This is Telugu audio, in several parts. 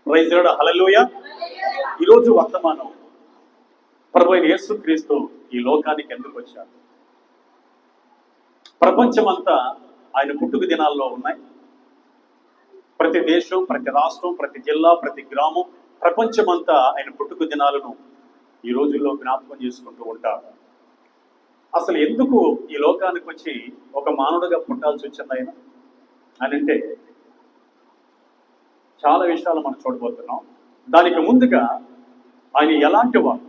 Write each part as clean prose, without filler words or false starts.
ప్రైజ్ లార్డ్, హల్లెలూయా. ఈరోజు వర్తమానం ప్రభువైన యేసుక్రీస్తు ఈ లోకానికి ఎందుకు వచ్చాడు? ప్రపంచమంతా ఆయన పుట్టుక దినాల్లో ఉన్నాయి. ప్రతి దేశం, ప్రతి రాష్ట్రం, ప్రతి జిల్లా, ప్రతి గ్రామం, ప్రపంచమంతా ఆయన పుట్టుక దినాలను ఈ రోజుల్లో జ్ఞాపకం చేసుకుంటూ ఉంటారు. అసలు ఎందుకు ఈ లోకానికి వచ్చి ఒక మానవుడిగా పుట్టాల్సి వచ్చింది ఆయన అని అంటే చాలా విషయాలు మనం చూడబోతున్నాం. దానికి ముందుగా ఆయన ఎలాంటి వాడు?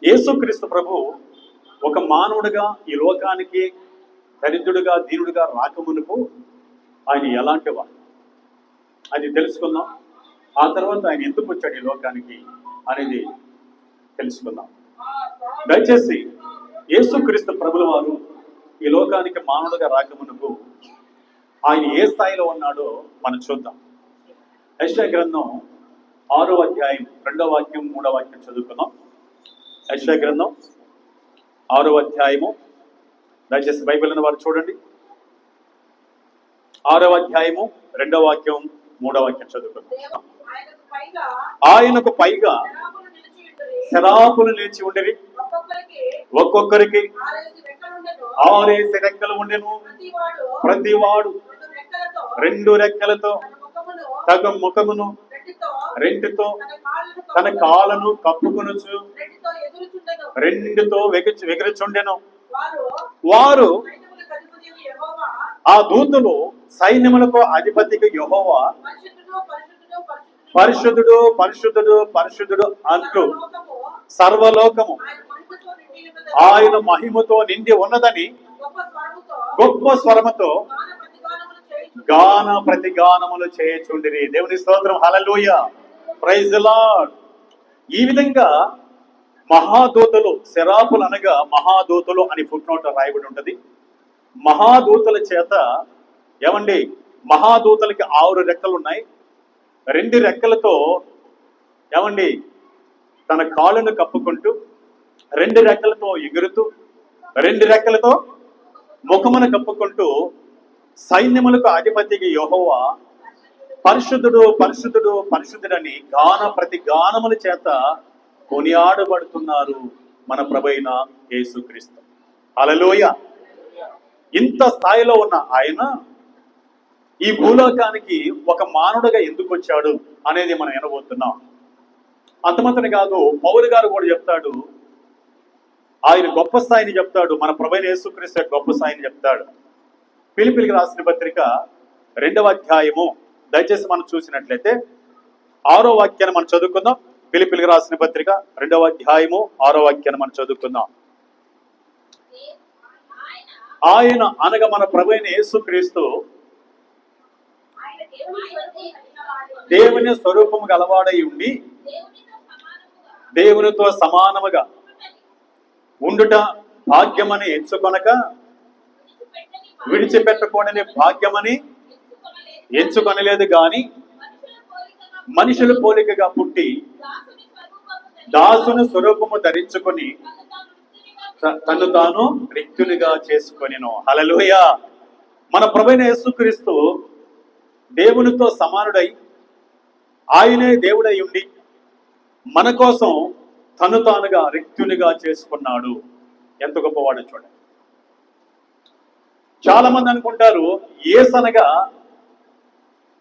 యేసుక్రీస్తు ప్రభు ఒక మానవుడిగా ఈ లోకానికి దరిద్రుడిగా, దీనుడిగా రాకమునుపు ఆయన ఎలాంటి వాడు అది తెలుసుకుందాం. ఆ తర్వాత ఆయన ఎందుకు వచ్చాడు ఈ లోకానికి అనేది తెలుసుకుందాం. దయచేసి యేసుక్రీస్తు ప్రభుల వారు ఈ లోకానికి మానవుడిగా రాకమునుపు ఆయన ఏ స్థాయిలో ఉన్నాడో మనం చూద్దాం. యెషయా గ్రంథం 6వ అధ్యాయం 2వ వాక్యం 3వ వాక్యం చదువుకుందాం. యెషయా గ్రంథం 6వ అధ్యాయము, దయచేసి బైబిల్ అన్న వారు చూడండి. 6వ అధ్యాయము 2వ వాక్యం 3వ వాక్యం చదువుకుందాం. ఆయనకు పైగా శరాపులు నిలిచి ఉండేవి, ఒక్కొక్కరికి 6 రెక్కలు ఉండెను. ప్రతివాడు 2 రెక్కలతో తగ ముఖమును రెంటితో తన కాళ్ళను కప్పుకొనుచు 2తో వెగురుచుండెను. వారు ఆ దూతలు సైన్యములకు అధిపతికి యెహోవా పరిశుద్ధుడు పరిశుద్ధుడు పరిశుద్ధుడు అంటూ సర్వలోకము ఆయన మహిమతో నిండి ఉన్నదని గొప్ప స్వరముతో గాన ప్రతిగానములు చేయుచుండిరి. దేవుని స్తోత్రం, హల్లెలూయా, ప్రైజ్ ది లార్డ్. ఈ విధంగా మహాదూతలు, శరాపులు అనగా మహాదూతలు అని ఫుట్నోట్ రాయబడి ఉంటది. మహాదూతల చేత ఏమండి, మహాదూతలకి 6 రెక్కలు ఉన్నాయి. 2 రెక్కలతో ఏమండి తన కాళ్ళను కప్పుకుంటూ, 2 రెక్కలతో ఎగురుతూ, 2 రెక్కలతో ముఖమును కప్పుకుంటూ సైన్యములకు అధిపతికి యెహోవా పరిశుద్ధుడు పరిశుద్ధుడు పరిశుద్ధుడని గాన ప్రతి గానముల చేత కొనియాడబడుతున్నారు మన ప్రభువైన యేసుక్రీస్తు. హల్లెలూయా. ఇంత స్థాయిలో ఉన్న ఆయన ఈ భూలోకానికి ఒక మానవుడిగా ఎందుకు వచ్చాడు అనేది మనం వినబోతున్నాం. అంతమాత్రమే కాదు, పౌలు గారు కూడా చెప్తాడు, ఆయన గొప్ప స్థాయిని చెప్తాడు. మన ప్రభువైన యేసుక్రీస్తు గొప్ప స్థాయిని చెప్తాడు. ఫిలిప్పీయులకు రాసిన పత్రిక 2వ అధ్యాయము, దయచేసి మనం చూసినట్లయితే 6వ వాక్యాన్ని మనం చదువుకుందాం. ఫిలిప్పీయులకు రాసిన పత్రిక 2వ అధ్యాయము 6వ వాక్యాన్ని మనం చదువుకుందాం. ఆయన అనగా మన ప్రభువైన యేసుక్రీస్తు దేవుని స్వరూపము గలవాడై ఉండి దేవునితో సమానముగా ఉండుట భాగ్యమని ఎంచుకొనక విడిచిపెట్టకూడని భాగ్యమని ఎంచుకొనలేదు గాని మనుషుల పోలికగా పుట్టి దాసుని స్వరూపము ధరించుకొని తను తాను రిక్తునిగా చేసుకొనెను. హల్లెలూయా. మన ప్రభువైన యేసుక్రీస్తు దేవునితో సమానుడై ఆయనే దేవుడై ఉండి మన కోసం తను తానుగా రిక్తునిగా చేసుకున్నాడు. ఎంత గొప్పవాడు చూడండి. చాలా మంది అనుకుంటారు యేసనగా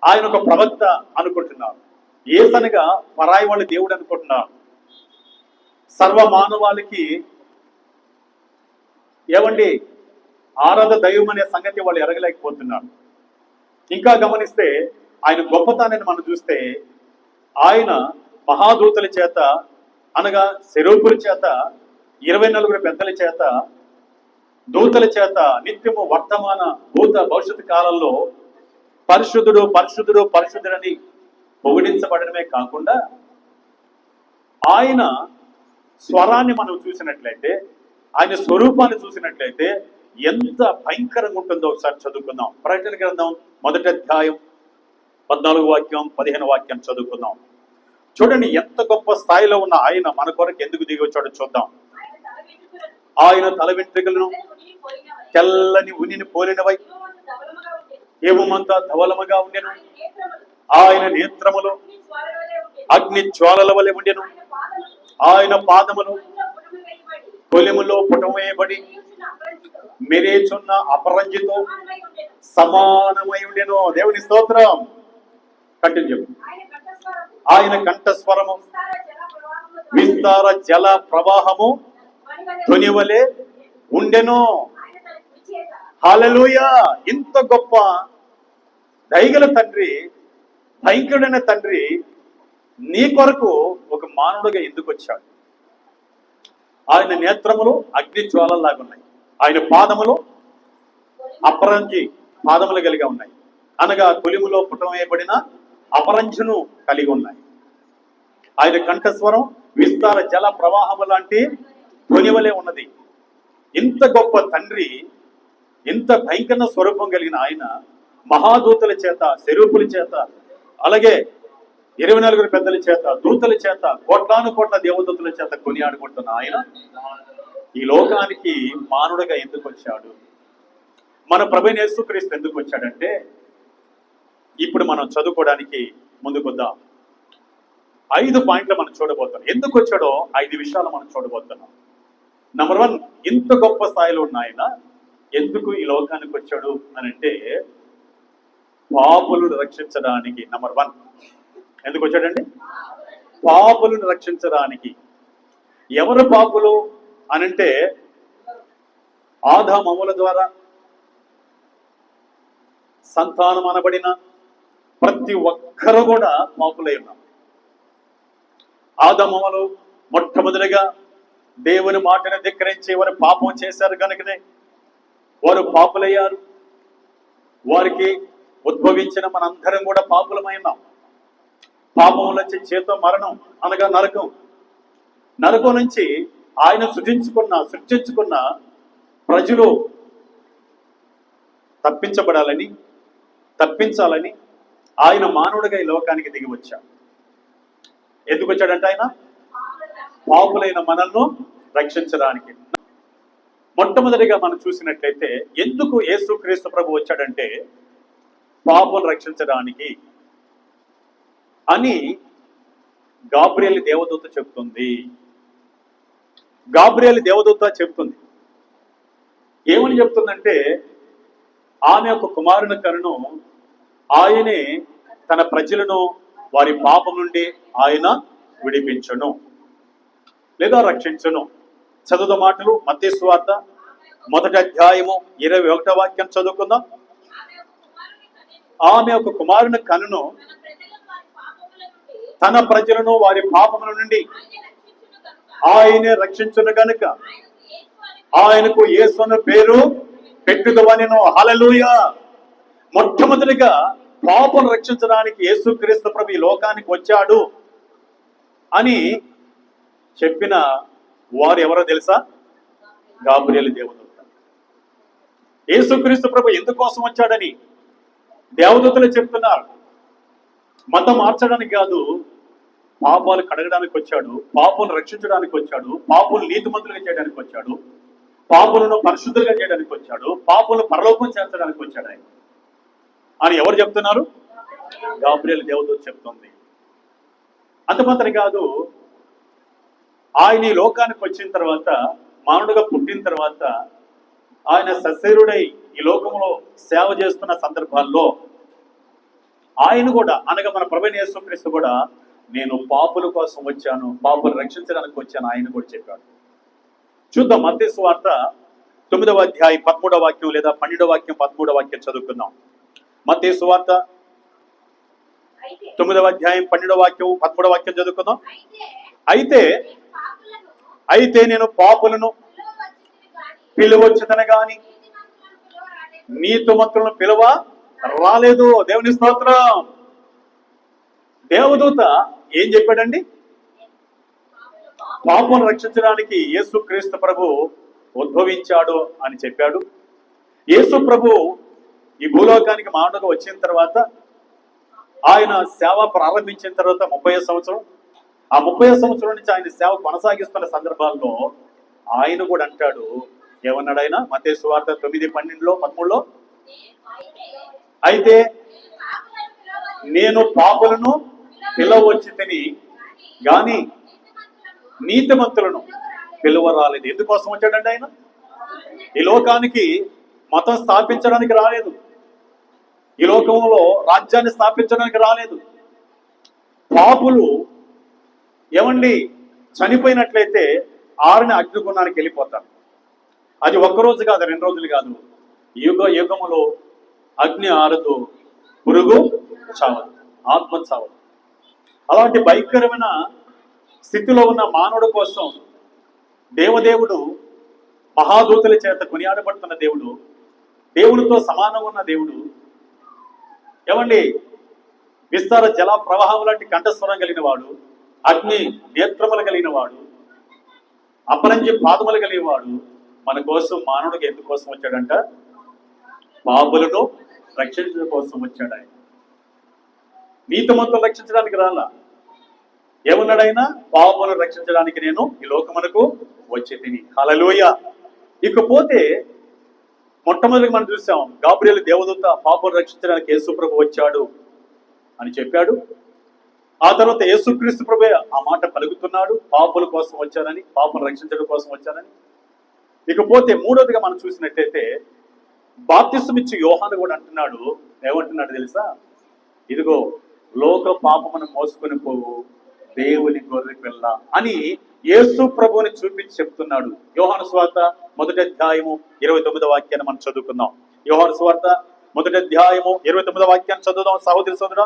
ఆయన ఒక ప్రవక్త అనుకుంటున్నారు, యేసనగా పరాయి వాళ్ళ దేవుడు అనుకుంటున్నారు. సర్వ మానవాళికి ఏమండి ఆరాధ దైవం అనే సంగతి వాళ్ళు ఎరగలేకపోతున్నారు. ఇంకా గమనిస్తే ఆయన గొప్పతనాన్ని మనం చూస్తే ఆయన మహాదూతల చేత అనగా శరూపుల చేత 24 పెద్దల చేత దూతల చేత నిత్యము వర్తమాన భూత భవిష్యత్తు కాలంలో పరిశుద్ధుడు పరిశుద్ధుడు పరిశుద్ధుడని పొగిడించబడమే కాకుండా ఆయన స్వరాన్ని మనం చూసినట్లయితే, ఆయన స్వరూపాన్ని చూసినట్లయితే ఎంత భయంకరంగా ఉంటుందో ఒకసారి చదువుకుందాం. ప్రకటన గ్రంథం 1వ అధ్యాయం 14వ వాక్యం 15వ వాక్యం చదువుకుందాం. చూడండి ఎంత గొప్ప స్థాయిలో ఉన్న ఆయన మన కొరకు ఎందుకు దిగి వచ్చాడో చూద్దాం. ఆయన తల వెంట్రుకలను తెల్లని ఉనిని పోలినవై ఏమంతా ధవలముగా ఉండెను. ఆయన నేత్రములు అగ్ని జ్వాలల వలె ఉండెను. ఆయన పాదములు కొలిములో పుటమేయబడి మెరేచున్న అపరంజితో సమానమై ఉండెను. దేవుని స్తోత్రం. కంటిన్యూ. ఆయన కంఠస్వరము విస్తార జల ప్రవాహము ధ్వనివలే ఉండెను. హల్లెలూయా. ఇంత గొప్ప దయగల తండ్రి, భయంకరుడైన తండ్రి నీ కొరకు ఒక మానవుడిగా ఎందుకు వచ్చాడు? ఆయన నేత్రములు అగ్ని జ్వాలలాగా ఉన్నాయి. ఆయన పాదములు అపరంజి పాదములు కలిగి ఉన్నాయి, అనగా కొలిములో పుటమేయబడిన అపరంజును కలిగి ఉన్నాయి. ఆయన కంఠస్వరం విస్తార జల ప్రవాహము లాంటి ధ్వనివలే ఉన్నది. ఇంత గొప్ప తండ్రి, ఇంత భయంకర స్వరూపం కలిగిన ఆయన మహాదూతల చేత, శరూపుల చేత, అలాగే 24 పెద్దల చేత, దూతల చేత, కోట్లాను కోట్ల దేవదూతల చేత కొనియాడుకుంటున్న ఆయన ఈ లోకానికి మానవుడిగా ఎందుకు వచ్చాడు? మన ప్రభువైన యేసుక్రీస్తు ఎందుకు వచ్చాడంటే, ఇప్పుడు మనం చదువుకోవడానికి ముందుకొద్దాం. 5 పాయింట్లు మనం చూడబోతున్నాం. ఎందుకు వచ్చాడో 5 విషయాలు మనం చూడబోతున్నాం. నంబర్ 1, ఇంత గొప్ప స్థాయిలో ఉన్న ఆయన ఎందుకు ఈ లోకానికి వచ్చాడు అని అంటే, పాపులను రక్షించడానికి. నంబర్ 1 ఎందుకు వచ్చాడండి? పాపులను రక్షించడానికి. ఎవరు పాపులు అనంటే, ఆదామవ్వల ద్వారా సంతానం అనబడిన ప్రతి ఒక్కరు కూడా పాపులై ఉన్నారు. ఆదామవ్వలు మొట్టమొదటిగా దేవుని మాటను ధిక్కరించి వారు పాపం చేశారు కనుకనే వారు పాపులయ్యారు. వారికి ఉద్భవించిన మనందరం కూడా పాపులమైనాం. పాపం నుంచి చేతో మరణం, అనగా నరకం. నరకం నుంచి ఆయన సృష్టించుకున్న ప్రజలు తప్పించాలని ఆయన మానవుడిగా ఈ లోకానికి దిగి వచ్చాడు. ఎందుకు వచ్చాడంటే, ఆయన పాపులైన మనల్ని రక్షించడానికి. మొట్టమొదటిగా మనం చూసినట్లయితే, ఎందుకు యేసుక్రీస్తు ప్రభు వచ్చాడంటే, పాపులను రక్షించడానికి అని గాబ్రియల్ దేవదూత చెప్తుంది. గాబ్రియల్ దేవదూత చెప్తుంది. ఏమని చెప్తుందంటే, ఆమె ఒక కుమారుని కనును, ఆయనే తన ప్రజలను వారి పాపం నుండి ఆయన విడిపించును లేదా రక్షించును. చదువు మాటలు మత్తయి సువార్త 1వ అధ్యాయము 21వ వాక్యం చదువుకుందాం. ఆమె ఒక కుమారుని కనును, తన ప్రజలను వారి పాపముల నుండి ఆయనే రక్షించును గనుక ఆయనకు యేసు అనే పేరు పెట్టుదవనెను. హల్లెలూయా. మొట్టమొదటిగా పాపను రక్షించడానికి యేసుక్రీస్తు ప్రభు ఈ లోకానికి వచ్చాడు అని చెప్పిన వారు ఎవరో తెలుసా? గాబ్రియల్ దేవదూత. యేసుక్రీస్తు ప్రభు ఎందుకోసం వచ్చాడని దేవదూతలు చెప్తున్నారు. మతం మార్చడానికి కాదు, పాపాలు కడగడానికి వచ్చాడు, పాపులను రక్షించడానికి వచ్చాడు, పాపులు నీతిమంతులుగా చేయడానికి వచ్చాడు, పాపులను పరిశుద్ధులుగా చేయడానికి వచ్చాడు, పాపులను పరలోకం చేర్చడానికి వచ్చాడు ఆయన అని ఎవరు చెప్తున్నారు? గాబ్రియల్ దేవదూత చెప్తుంది. అంత మాత్రం కాదు, ఆయన ఈ లోకానికి వచ్చిన తర్వాత, మానవుడిగా పుట్టిన తర్వాత, ఆయన సశరీరుడై ఈ లోకంలో సేవ చేస్తున్న సందర్భాల్లో ఆయన కూడా, అనగా మన ప్రభువైన యేసుక్రీస్తు కూడా, నేను పాపుల కోసం వచ్చాను, పాపులు రక్షించడానికి వచ్చాను ఆయన కూడా చెప్పాడు. చూద్దాం. మత్తయి సువార్త 9వ అధ్యాయం 13వ వాక్యం లేదా 12వ వాక్యం 13వ వాక్యం చదువుకుందాం. మత్తయి సువార్త 9వ అధ్యాయం 12వ వాక్యం 13వ వాక్యం చదువుకుందాం. అయితే నేను పాపులను పిలువచ్చుదను గాని నీతిమంతులను పిలువ రాలేదు. దేవుని స్తోత్రం. దేవదూత ఏం చెప్పాడండి? పాపను రక్షించడానికి యేసుక్రీస్తు ప్రభు ఉద్భవించాడు అని చెప్పాడు. యేసు ప్రభు ఈ భూలోకానికి మానవుడిగా వచ్చిన తర్వాత, ఆయన సేవ ప్రారంభించిన తర్వాత 30 సంవత్సరం, ఆ 30 సంవత్సరం నుంచి ఆయన సేవ కొనసాగిస్తున్న సందర్భాల్లో ఆయన కూడా అంటాడు. ఏమన్నాడు ఆయన? మత్తయి సువార్త 9:12-13లో, అయితే నేను పాపులను పిలవచ్చి తిని గాని నీతిమంతులను పిలువరాలేదు. ఎందుకోసం వచ్చాడండి ఆయన? ఈ లోకానికి మతం స్థాపించడానికి రాలేదు, ఈ లోకంలో రాజ్యాన్ని స్థాపించడానికి రాలేదు. పాపులు ఏమండి చనిపోయినట్లయితే ఆరిన అగ్నిగుణానికి వెళ్ళిపోతారు. అది ఒక్కరోజు కాదు, 2 రోజులు కాదు, యుగ యుగములో అగ్ని ఆరదు, పురుగు చావదు, ఆత్మ చావదు. అలాంటి భయంకరమైన స్థితిలో ఉన్న మానవుడి కోసం దేవదేవుడు మహాదూతల చేత కొనియాడబడుతున్న దేవుడు, దేవుడితో సమానంగా ఉన్న దేవుడు, ఏమండి విస్తార జల ప్రవాహం లాంటి కంఠస్వరం కలిగిన వాడు, అగ్ని నేత్రములు కలిగిన వాడు, అపరంజి పాదములు కలిగిన వాడు మన కోసం మానవుడికి ఎందుకోసం వచ్చాడంట? పాపులను రక్షించడం కోసం వచ్చాడు ఆయన. నీతిమంతులను రక్షించడానికి రాలా. ఏమన్నాడు ఆయన? పాపులను రక్షించడానికి నేను ఈ లోకమునకు వచ్చి తిని. హల్లెలూయా. ఇకపోతే మొట్టమొదటి మనం చూసాం, గాబ్రియేలు దేవదూత పాపులను రక్షించడానికి యేసు ప్రభు వచ్చాడు అని చెప్పాడు. ఆ తర్వాత యేసుక్రీస్తు ప్రభు ఆ మాట పలుకుతున్నాడు, పాపుల కోసం వచ్చానని, పాపులను రక్షించడం కోసం వచ్చానని. ఇకపోతే మూడోదిగా మనం చూసినట్టయితే బాప్తిసం ఇచ్చి యోహాను కూడా అంటున్నాడు. ఏమంటున్నాడు తెలుసా? ఇదిగో లోక పాపమును మోసుకొని పోవు దేవుని గొర్రె పిల్ల అని యేసు ప్రభువుని చూపించి చెప్తున్నాడు. యోహాను సువార్త 1వ అధ్యాయము 29వ వాక్యాన్ని మనం చదువుకుందాం. యోహాను సువార్త 1వ అధ్యాయము 29వ వాక్యాన్ని చదువుదాం సహోదరి సోదరా.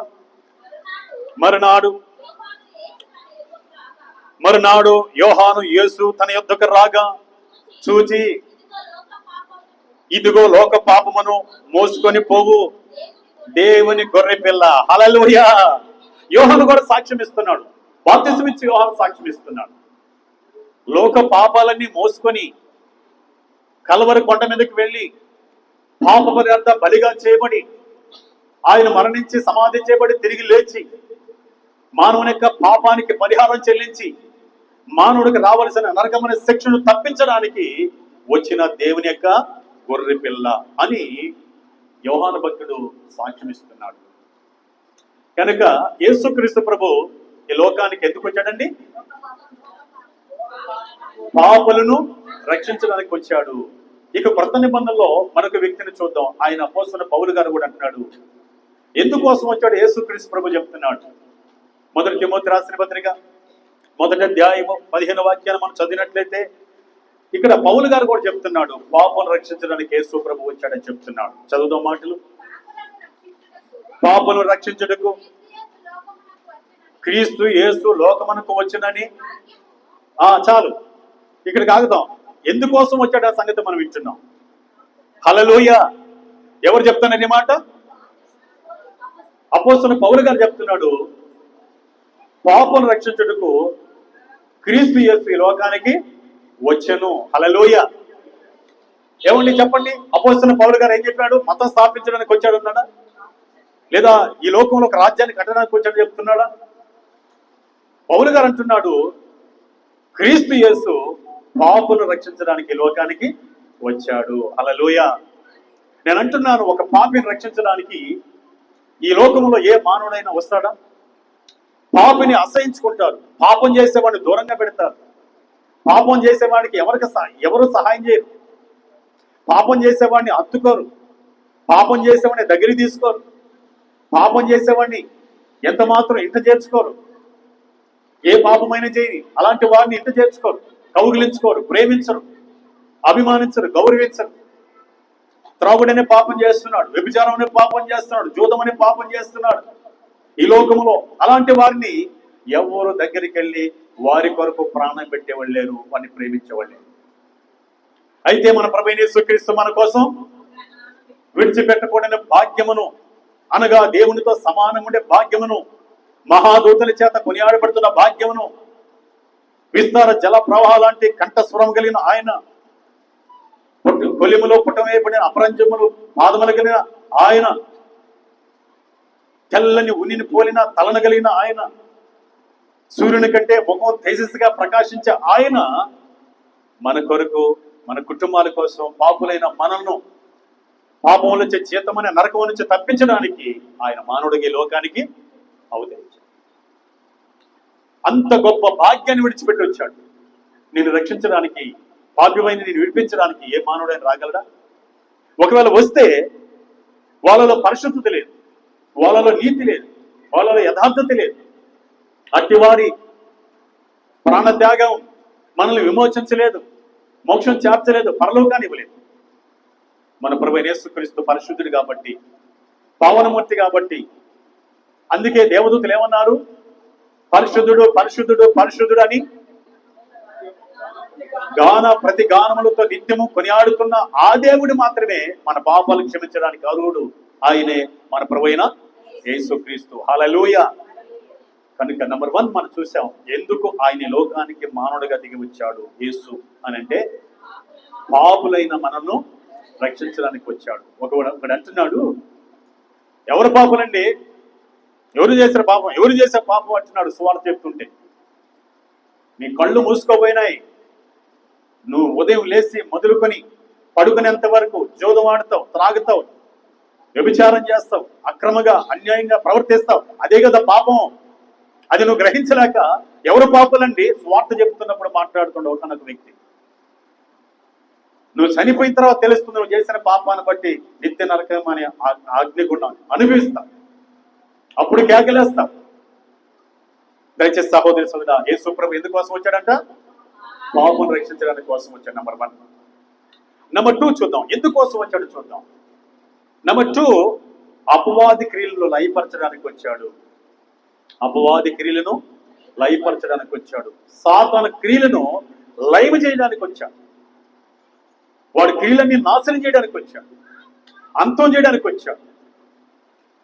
మరునాడు యోహాను యేసు తన యొద్దకు రాగా చూచి, ఇదిగో లోక పాపమును మోసుకొని పోవు దేవుని గొర్రె పిల్ల. హల్లెలూయా. యోహాను కూడా సాక్ష్యం ఇస్తున్నాడు. బాప్తిసం ఇచ్చి యోహాను సాక్ష్యం ఇస్తున్నాడు. లోక పాపాలన్నీ మోసుకొని కల్వరి కొండ మీదకి వెళ్ళి పాప పరిహార బలిగా చేయబడి ఆయన మరణించి సమాధి చేయబడి తిరిగి లేచి మానవుని యొక్క పాపానికి పరిహారం చెల్లించి మానవుడికి రావలసిన నరకమైన శిక్షను తప్పించడానికి వచ్చిన దేవుని యొక్క గొర్రె పిల్ల అని యోహాను భక్తుడు సాక్ష్యం ఇస్తున్నాడు. కనుక యేసుక్రీస్తు ప్రభు ఈ లోకానికి ఎందుకు వచ్చాడండి? పాపులను రక్షించడానికి వచ్చాడు. ఇక కొత్త నిబంధనలో మరొక వ్యక్తిని చూద్దాం. ఆయన అపోస్తలుడైన పౌలు గారు కూడా అంటున్నాడు. ఎందుకోసం వచ్చాడు యేసుక్రీస్తు ప్రభు చెప్తున్నాడు. 1 తిమోతి రాసిన పత్రిక 1వ అధ్యాయము 15వ వాక్యాన్ని మనం చదివినట్లయితే ఇక్కడ పౌలు గారు కూడా చెప్తున్నాడు, పాపను రక్షించడానికి యేసు ప్రభు వచ్చాడని చెప్తున్నాడు. చదువుదాం మాటలు. పాపను రక్షించుటకు క్రీస్తు యేసు లోకమునకు వచ్చునని. చాలు, ఇక్కడికి ఆగుదాం. ఎందుకోసం వచ్చాడు ఆ సంగతి మనం వింటున్నాం. హల్లెలూయా. ఎవరు చెప్తున్నారు ఈ మాట? అపోస్తలుడైన పౌలు గారు చెప్తున్నాడు, పాపను రక్షించుటకు క్రీస్తు యేసు ఈ లోకానికి వచ్చెను. హల్లెలూయా. ఏమండి చెప్పండి, అపోస్తలుడైన పౌలు గారు ఏం చెప్పాడు? మతం స్థాపించడానికి వచ్చాడు అన్నాడా? లేదా ఈ లోకంలో ఒక రాజ్యాన్ని కట్టడానికి వచ్చాడు చెప్తున్నాడా? పౌలు గారు అంటున్నాడు, క్రీస్తు యేసు పాపులను రక్షించడానికి లోకానికి వచ్చాడు. హల్లెలూయా. నేను అంటున్నాను, ఒక పాపిని రక్షించడానికి ఈ లోకంలో ఏ మానవుడైనా వస్తాడా? పాపిని అసహించుకుంటారు, పాపం చేసేవాడిని దూరంగా పెడతారు, పాపం చేసేవాడికి ఎవరు సహాయం చేయరు, పాపం చేసేవాడిని హత్తుకోరు, పాపం చేసేవాడిని దగ్గరికి తీసుకోరు, పాపం చేసేవాడిని ఎంత మాత్రం ఇంట చేర్చుకోరు. ఏ పాపమైనా చేయని అలాంటి వారిని ఇంట చేర్చుకోరు, కౌగిలించుకోరు, ప్రేమించరు, అభిమానించరు, గౌరవించరు. త్రాగుడనే పాపం చేస్తున్నాడు, వ్యభిచారం అనే పాపం చేస్తున్నాడు, జూదం అనే పాపం చేస్తున్నాడు ఈ లోకంలో. అలాంటి వారిని ఎవరు దగ్గరికి వెళ్ళి వారి కొరకు ప్రాణం పెట్టేవాళ్ళు లేరు, వారిని ప్రేమించేవాళ్ళు లేరు. అయితే మన ప్రభువైన యేసుక్రీస్తు మన కోసం విడిచిపెట్టకూడని భాగ్యమును, అనగా దేవునితో సమానం ఉండే భాగ్యమును, మహాదూతల చేత కొనియాడబడుతున్న భాగ్యమును, విస్తార జల ప్రవాహం లాంటి కంఠస్వరం కలిగిన ఆయన, కొలిములో పుట్టవేయబడిన అపరంజములు పాదములు కలిగిన ఆయన, తెల్లని ఉనిని పోలిన తలను కలిగిన ఆయన, సూర్యుని కంటే ముఖం తేజస్సుగా ప్రకాశించే ఆయన మన కొరకు, మన కుటుంబాల కోసం, పాపులైన మనల్ని పాపం నుంచి జీతమనే నరకం నుంచి తప్పించడానికి ఆయన మానవుడికి లోకానికి అవతరించాడు. అంత గొప్ప భాగ్యాన్ని విడిచిపెట్టి వచ్చాడు. నేను రక్షించడానికి, పాప్యమైన నేను విడిపించడానికి ఏ మానవుడైనా రాగలడా? ఒకవేళ వస్తే వాళ్ళలో పరిశుద్ధత లేదు, వాళ్ళలో నీతి లేదు, వాళ్ళలో యథార్థత లేదు. అట్టివారి ప్రాణత్యాగం మనల్ని విమోచించలేదు, మోక్షం చేర్చలేదు, పరలోకాన్ని ఇవ్వలేదు. మన ప్రభువైన యేసుక్రీస్తు పరిశుద్ధుడు కాబట్టి, పావనమూర్తి కాబట్టి, అందుకే దేవదూతలు ఏమన్నారు? పరిశుద్ధుడు పరిశుద్ధుడు పరిశుద్ధుడు అని ప్రతి గానములతో నిత్యము కొనియాడుతున్న ఆ దేవుడు మాత్రమే మన పాపాలు క్షమించడానికి అర్హుడు. ఆయనే మన ప్రభువైన యేసుక్రీస్తు. హల్లెలూయా. కనుక నెంబర్ 1 మనం చూసాం, ఎందుకు ఆయన లోకానికి మానవుడిగా దిగి వచ్చాడు యేసు అని అంటే, పాపులైన మనను రక్షించడానికి వచ్చాడు. ఒకడు అంటున్నాడు, ఎవరు పాపులండి? ఎవరు చేశారు పాపం? ఎవరు చేసే పాపం అంటున్నాడు సువార్త చెప్తుంటే. నీ కళ్ళు మూసుకోపోయినాయి, నువ్వు ఉదయం లేచి మొదలుకొని పడుకునేంత వరకు జోదం ఆడుతావు, త్రాగుతావు, వ్యభిచారం చేస్తావు, అక్రమంగా అన్యాయంగా ప్రవర్తిస్తావు. అదే కదా పాపం. అది నువ్వు గ్రహించలేక ఎవరు పాపులండి స్వార్థ చెప్తున్నప్పుడు మాట్లాడుతుండే ఒకనొక వ్యక్తి. నువ్వు చనిపోయిన తర్వాత తెలుస్తుంది నువ్వు చేసిన పాపాన్ని బట్టి నిత్య నరకం అనే అగ్నిగుండం అనుభవిస్తావు. అప్పుడు కేకలేస్తావు. దయచేసి సహోదరి సోదరా, యేసు ప్రభు ఎందుకోసం వచ్చాడంట? పాపను రక్షించడానికి కోసం వచ్చాడు. నెంబర్ 1. నెంబర్ 2 చూద్దాం, ఎందుకోసం వచ్చాడు చూద్దాం. నెంబర్ 2, అపవాది క్రియలను లయపరచడానికి వచ్చాడు. అపవాది క్రియలను లయపరచడానికి వచ్చాడు. సాతాను క్రియలను లయం చేయడానికి వచ్చాడు. వాడి క్రియలన్నీ నాశనం చేయడానికి వచ్చాడు, అంతం చేయడానికి వచ్చాడు.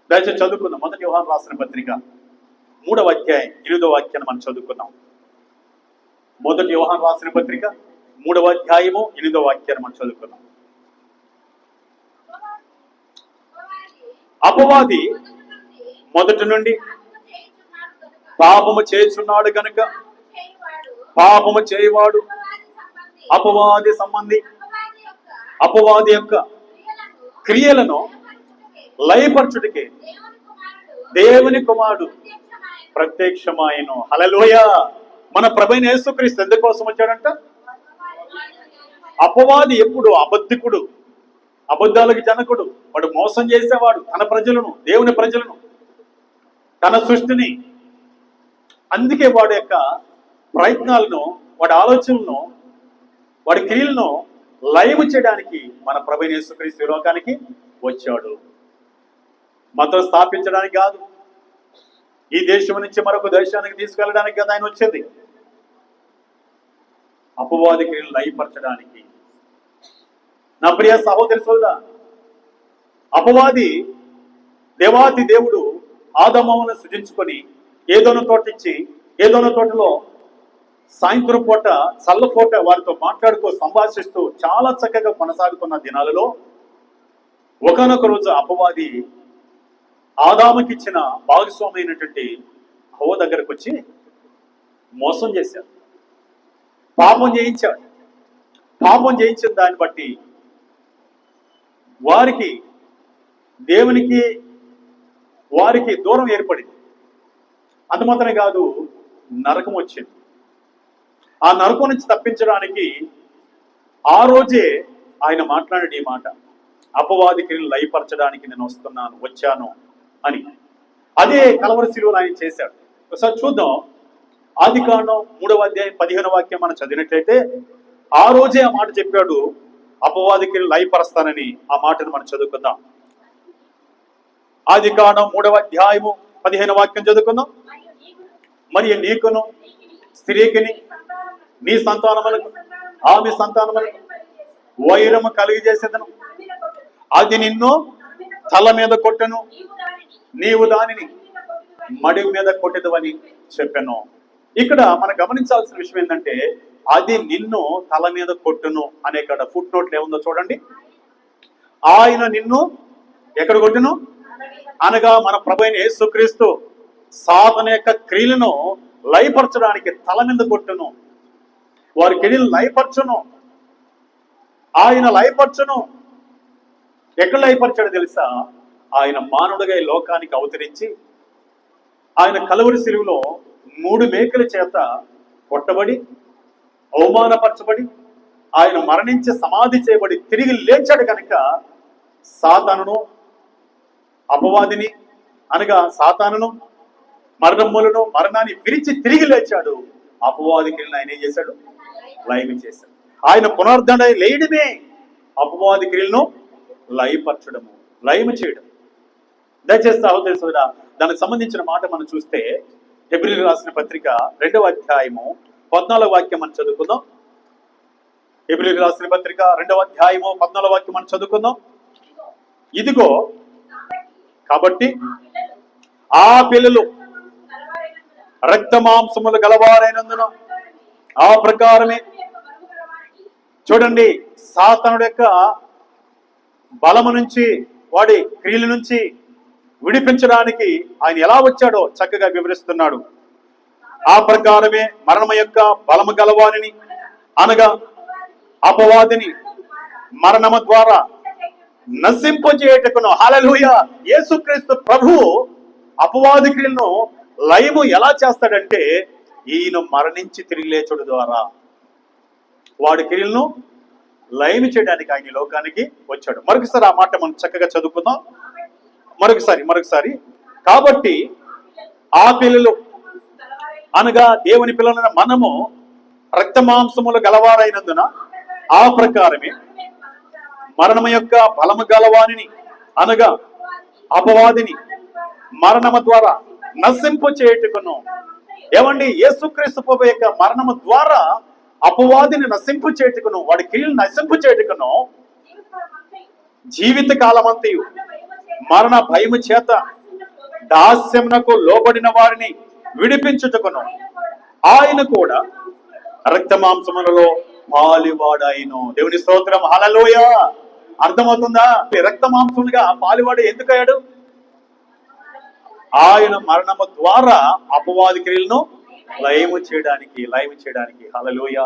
దయచేసి చదువుకుందాం. 1 యోహాను రాసిన పత్రిక 3వ అధ్యాయం 8వ వాక్యాన్ని మనం చదువుకున్నాం. 1 యోహాను రాసిన పత్రిక 3వ అధ్యాయము 8వ వాక్యాన్ని మనం చదువుకున్నాం. అపవాది మొదటి నుండి పాపము చేస్తున్నాడు గనుక పాపము చేయవాడు అపవాది సంబంధి, అపవాది యొక్క క్రియలను లయపరచుటకే దేవుని కుమారుడు ప్రత్యక్షమాయను. హల్లెలూయా. మన ప్రభువైన యేసుక్రీస్తు ఎందుకోసం వచ్చాడంట? అపవాది ఎప్పుడు అబద్ధికుడు, అబద్ధాలకు జనకుడు, వాడు మోసం చేసేవాడు తన ప్రజలను, దేవుని ప్రజలను, తన సృష్టిని. అందుకే వాడి యొక్క ప్రయత్నాలను, వాడి ఆలోచనలను, వాడి క్రియలను లయము చేయడానికి మన ప్రభువైన యేసుక్రీస్తు లోకానికి వచ్చాడు. మతం స్థాపించడానికి కాదు, ఈ దేశం నుంచి మరొక దేశానికి తీసుకెళ్ళడానికి కదా ఆయన వచ్చింది. అపవాది క్రియలు లయపరచడానికి. నా ప్రియ సహోదరి సోదరా, అపవాది దేవాతి దేవుడు ఆదామును సృజించుకొని ఏదోన తోట ఇచ్చి, ఏదోన తోటలో సాయంత్రం పూట చల్లపూట వారితో మాట్లాడుతూ సంభాషిస్తూ చాలా చక్కగా కొనసాగుతున్న దినాలలో ఒకనొక రోజు అపవాది ఆదాముకిచ్చిన భాగస్వామైనటువంటి హవ్వ దగ్గరకు వచ్చి మోసం చేశాడు, పాపం చేయించాడు. పాపం చేయించిన దాన్ని బట్టి వారికి, దేవునికి వారికి దూరం ఏర్పడింది. అంత మాత్రమే కాదు, నరకం వచ్చింది. ఆ నరకం నుంచి తప్పించడానికి ఆ రోజే ఆయన మాట్లాడే ఈ మాట, అపవాది క్రియలు లయపరచడానికి నేను వచ్చాను అని. అదే కలవరి శిలువలో ఆయన చేశాడు. ఒకసారి చూద్దాం. ఆదికాండం 3వ అధ్యాయం 15వ వాక్యం మనం చదివినట్లయితే, ఆ రోజే ఆ మాట చెప్పాడు, అపవాది క్రియలు లయపరుస్తానని. ఆ మాటను మనం చదువుకుందాం. ఆదికాండం 3వ అధ్యాయము 15వ వాక్యం చదువుకుందాం. మరియు నీకును స్త్రీకిని నీ సంతానములకు ఆమె సంతానములకు వైరము కలిగజేసేదను, అది నిన్ను తల మీద కొట్టను, నీవు దానిని మడి మీద కొట్టెదవని చెప్పాను. ఇక్కడ మనం గమనించాల్సిన విషయం ఏంటంటే, అది నిన్ను తల మీద కొట్టును అనే ఇక్కడ ఫుట్ నోట్లు ఏముందో చూడండి. ఆయన నిన్ను ఎక్కడ కొట్టును అనగా మన ప్రభువైన యేసుక్రీస్తు సాతాను యొక్క క్రియలను లయపరచడానికి తల మీద కొట్టును. వారి క్రియలు లయపరచును, ఆయన లయపరచును. ఎక్కడ లయపరిచాడో తెలుసా? ఆయన మానవుడిగా ఈ లోకానికి అవతరించి ఆయన కలువరి శిలువలో 3 మేకుల చేత కొట్టబడి అవమానపరచబడి ఆయన మరణించి సమాధి చేయబడి తిరిగి లేచాడు కనుక సాతానును అపవాదిని అనగా సాతానును మరణములను మరణాన్ని విరిచి తిరిగి లేచాడు. అపవాది క్రియలను ఆయన ఏం చేశాడు? లయం చేశాడు. ఆయన పునరుద్ధరణ లేయడమే అపవాది క్రియలను లయపరచడము, లయం చేయడం. దయచేసి సహోదరి సోదరా, దానికి సంబంధించిన మాట మనం చూస్తే హెబ్రీయులకు రాసిన పత్రిక 2వ అధ్యాయము 14వ వాక్యం మనం చదువుకుందాం. హెబ్రీయులకు రాసిన పత్రిక 2వ అధ్యాయము 14వ వాక్యం మనం చదువుకుందాం. ఇదిగో కాబట్టి ఆ పిల్లలు రక్త మాంసములు గలవారైనందున ఆ ప్రకారమే. చూడండి, సాతానుడి యొక్క బలము నుంచి, వాడి క్రియల నుంచి విడిపించడానికి ఆయన ఎలా వచ్చాడో చక్కగా వివరిస్తున్నాడు. ఆ ప్రకారమే మరణము యొక్క బలము గలవారిని అనగా అపవాదిని మరణము ద్వారా నశింపజేయటకును. హల్లెలూయా! యేసుక్రీస్తు ప్రభువు అపవాది క్రియలను లయము ఎలా చేస్తాడంటే ఈయన మరణించి తిరిగి లేచుడు ద్వారా వాడి క్రియలను లయం చేయడానికి ఆయన లోకానికి వచ్చాడు. మరొకసారి ఆ మాట మనం చక్కగా చదువుకుందాం. మరొకసారి కాబట్టి ఆ పిల్లలు అనగా దేవుని పిల్లలైన మనము రక్త మాంసములు గలవారైనందున ఆ ప్రకారమే మరణము యొక్క బలము గలవానిని అనగా అపవాదిని మరణము ద్వారా నశింపు చేయుటకును. ఏమండి, యేసుక్రీస్తు ప్రభు యొక్క మరణము ద్వారా అపవాదిని నశింపు చేయుటకును, వాడి క్రియలు నశింపు చేయుటకును జీవిత కాలమంతయు మరణ భయము చేత దాస్యమునకు లోబడిన వారిని విడిపించుటకును ఆయన కూడా రక్త మాంసములలో పాలివాడాయను. దేవుని స్తోత్రం. హల్లెలూయా! అర్థమవుతుందా? రక్త మాంసములుగా పాలివాడు ఎందుకయ్యాడు? ఆయన మరణము ద్వారా అపవాది క్రియలను లయము చేయడానికి. హల్లెలూయా!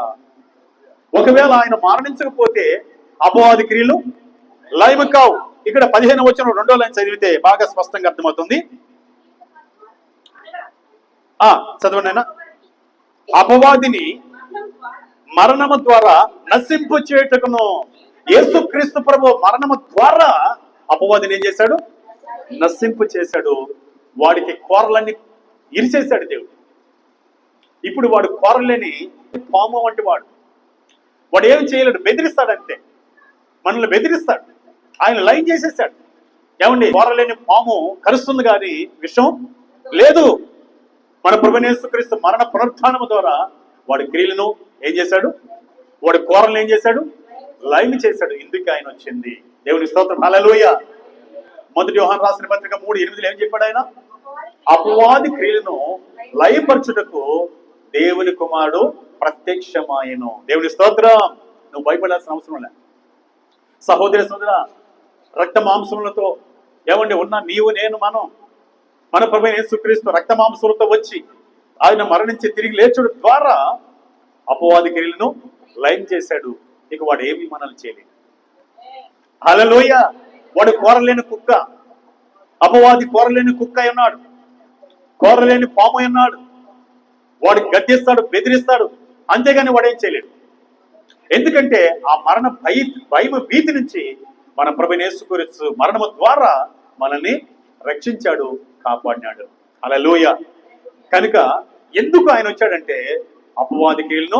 ఒకవేళ ఆయన మరణించకపోతే అపవాది క్రియలు లయము కావు. ఇక్కడ 15వ వచనం 2వ లైన్ చదివితే బాగా స్పష్టంగా అర్థమవుతుంది. చదవండి అయినా. అపవాదిని మరణము ద్వారా నశింపు చేయుటకును. యేసుక్రీస్తు ప్రభు మరణము ద్వారా అపవాదిని ఏం చేశాడు? నశింపు చేశాడు. వాడికి కోరలన్నీ ఇరిచేశాడు దేవుడు. ఇప్పుడు వాడు కోరలేని పాము వంటి వాడు ఏం చేయలేడు, బెదిరిస్తాడంతే. మనల్ని బెదిరిస్తాడు. ఆయన లైన్ చేసేసాడు. ఏమండి, కోరలేని పాము కరుస్తుంది కానీ విషం లేదు. మన ప్రభువైన యేసుక్రీస్తు మరణ పునరుత్థానము ద్వారా వాడి క్రియలను ఏం చేశాడు? వాడి కోరలను ఏం చేశాడు? లైన్ చేశాడు. ఇందుకు ఆయన వచ్చింది. దేవుని స్తోత్రం. హల్లెలూయా! 1 యోహాను రాసిన పత్రిక 3:8 ఏం చెప్పాడు ఆయన? అపవాది క్రియలను లయపరచుటకు దేవుని కుమారుడు ప్రత్యక్షమాయను. దేవుని స్తోత్రం. నువ్వు భయపడాల్సిన అవసరం లే. సహోదరి సోదర, రక్త మాంసములతో ఏమండి ఉన్న నీవు నేను మన ప్రభువైన యేసుక్రీస్తు రక్త మాంసములతో వచ్చి ఆయన మరణించి తిరిగి లేచుడు ద్వారా అపవాది క్రియలను లయం చేశాడు. ఇక వాడు ఏమి మనల్ని చేయలేదు. హల్లెలూయా! వాడు కోరలేని కుక్క, అపవాది కోరలేని కుక్క ఉన్నాడు, కోరలేని పాము ఉన్నాడు. వాడు గద్దిస్తాడు, బెదిరిస్తాడు, అంతేగాని వాడేం చేయలేడు. ఎందుకంటే ఆ మరణ భయము భీతి నుంచి మన ప్రభువైన యేసుక్రీస్తు మరణము ద్వారా మనల్ని రక్షించాడు, కాపాడినాడు. హల్లెలూయా! కనుక ఎందుకు ఆయన వచ్చాడంటే అపవాది క్రియలను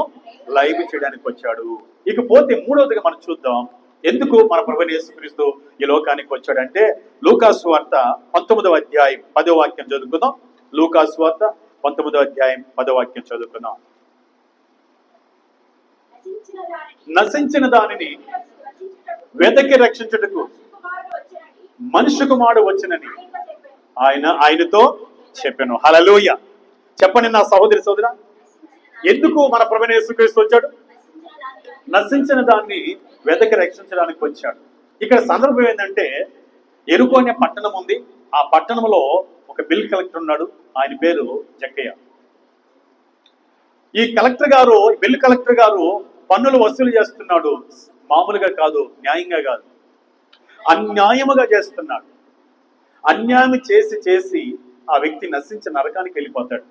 లయం చేయడానికి వచ్చాడు. ఇకపోతే మూడవదిగా మనం చూద్దాం, ఎందుకు మన ప్రభువైన యేసుక్రీస్తు ఈ లోకానికి వచ్చాడంటే లూకాసు వార్త 19వ అధ్యాయం 10వ వాక్యం చదువుకుందాం. లూకాసు వార్త 19వ అధ్యాయం 10వ వాక్యం చదువుకుందాం. నశించిన దానిని వెతకి రక్షించుటకు మనుష్య కుమారుడు వచ్చినని ఆయనతో చెప్పాను. హల్లెలూయా! చెప్పండి నా సహోదరి సోదరా, ఎందుకు మన ప్రభువైన యేసుక్రీస్తు వచ్చాడు? నశించిన దాన్ని వెతకి రక్షించడానికి వచ్చాడు. ఇక్కడ సందర్భం ఏంటంటే, ఎరుకు అనే పట్టణం ఉంది. ఆ పట్టణంలో ఒక బిల్ కలెక్టర్ ఉన్నాడు. ఆయన పేరు జక్కయ్య. ఈ బిల్ కలెక్టర్ గారు పన్నులు వసూలు చేస్తున్నాడు. మామూలుగా కాదు, న్యాయంగా కాదు. అన్యాయముగా చేస్తున్నాడు. అన్యాయం చేసి చేసి ఆ వ్యక్తి నశించి నరకానికి వెళ్ళిపోతాడు.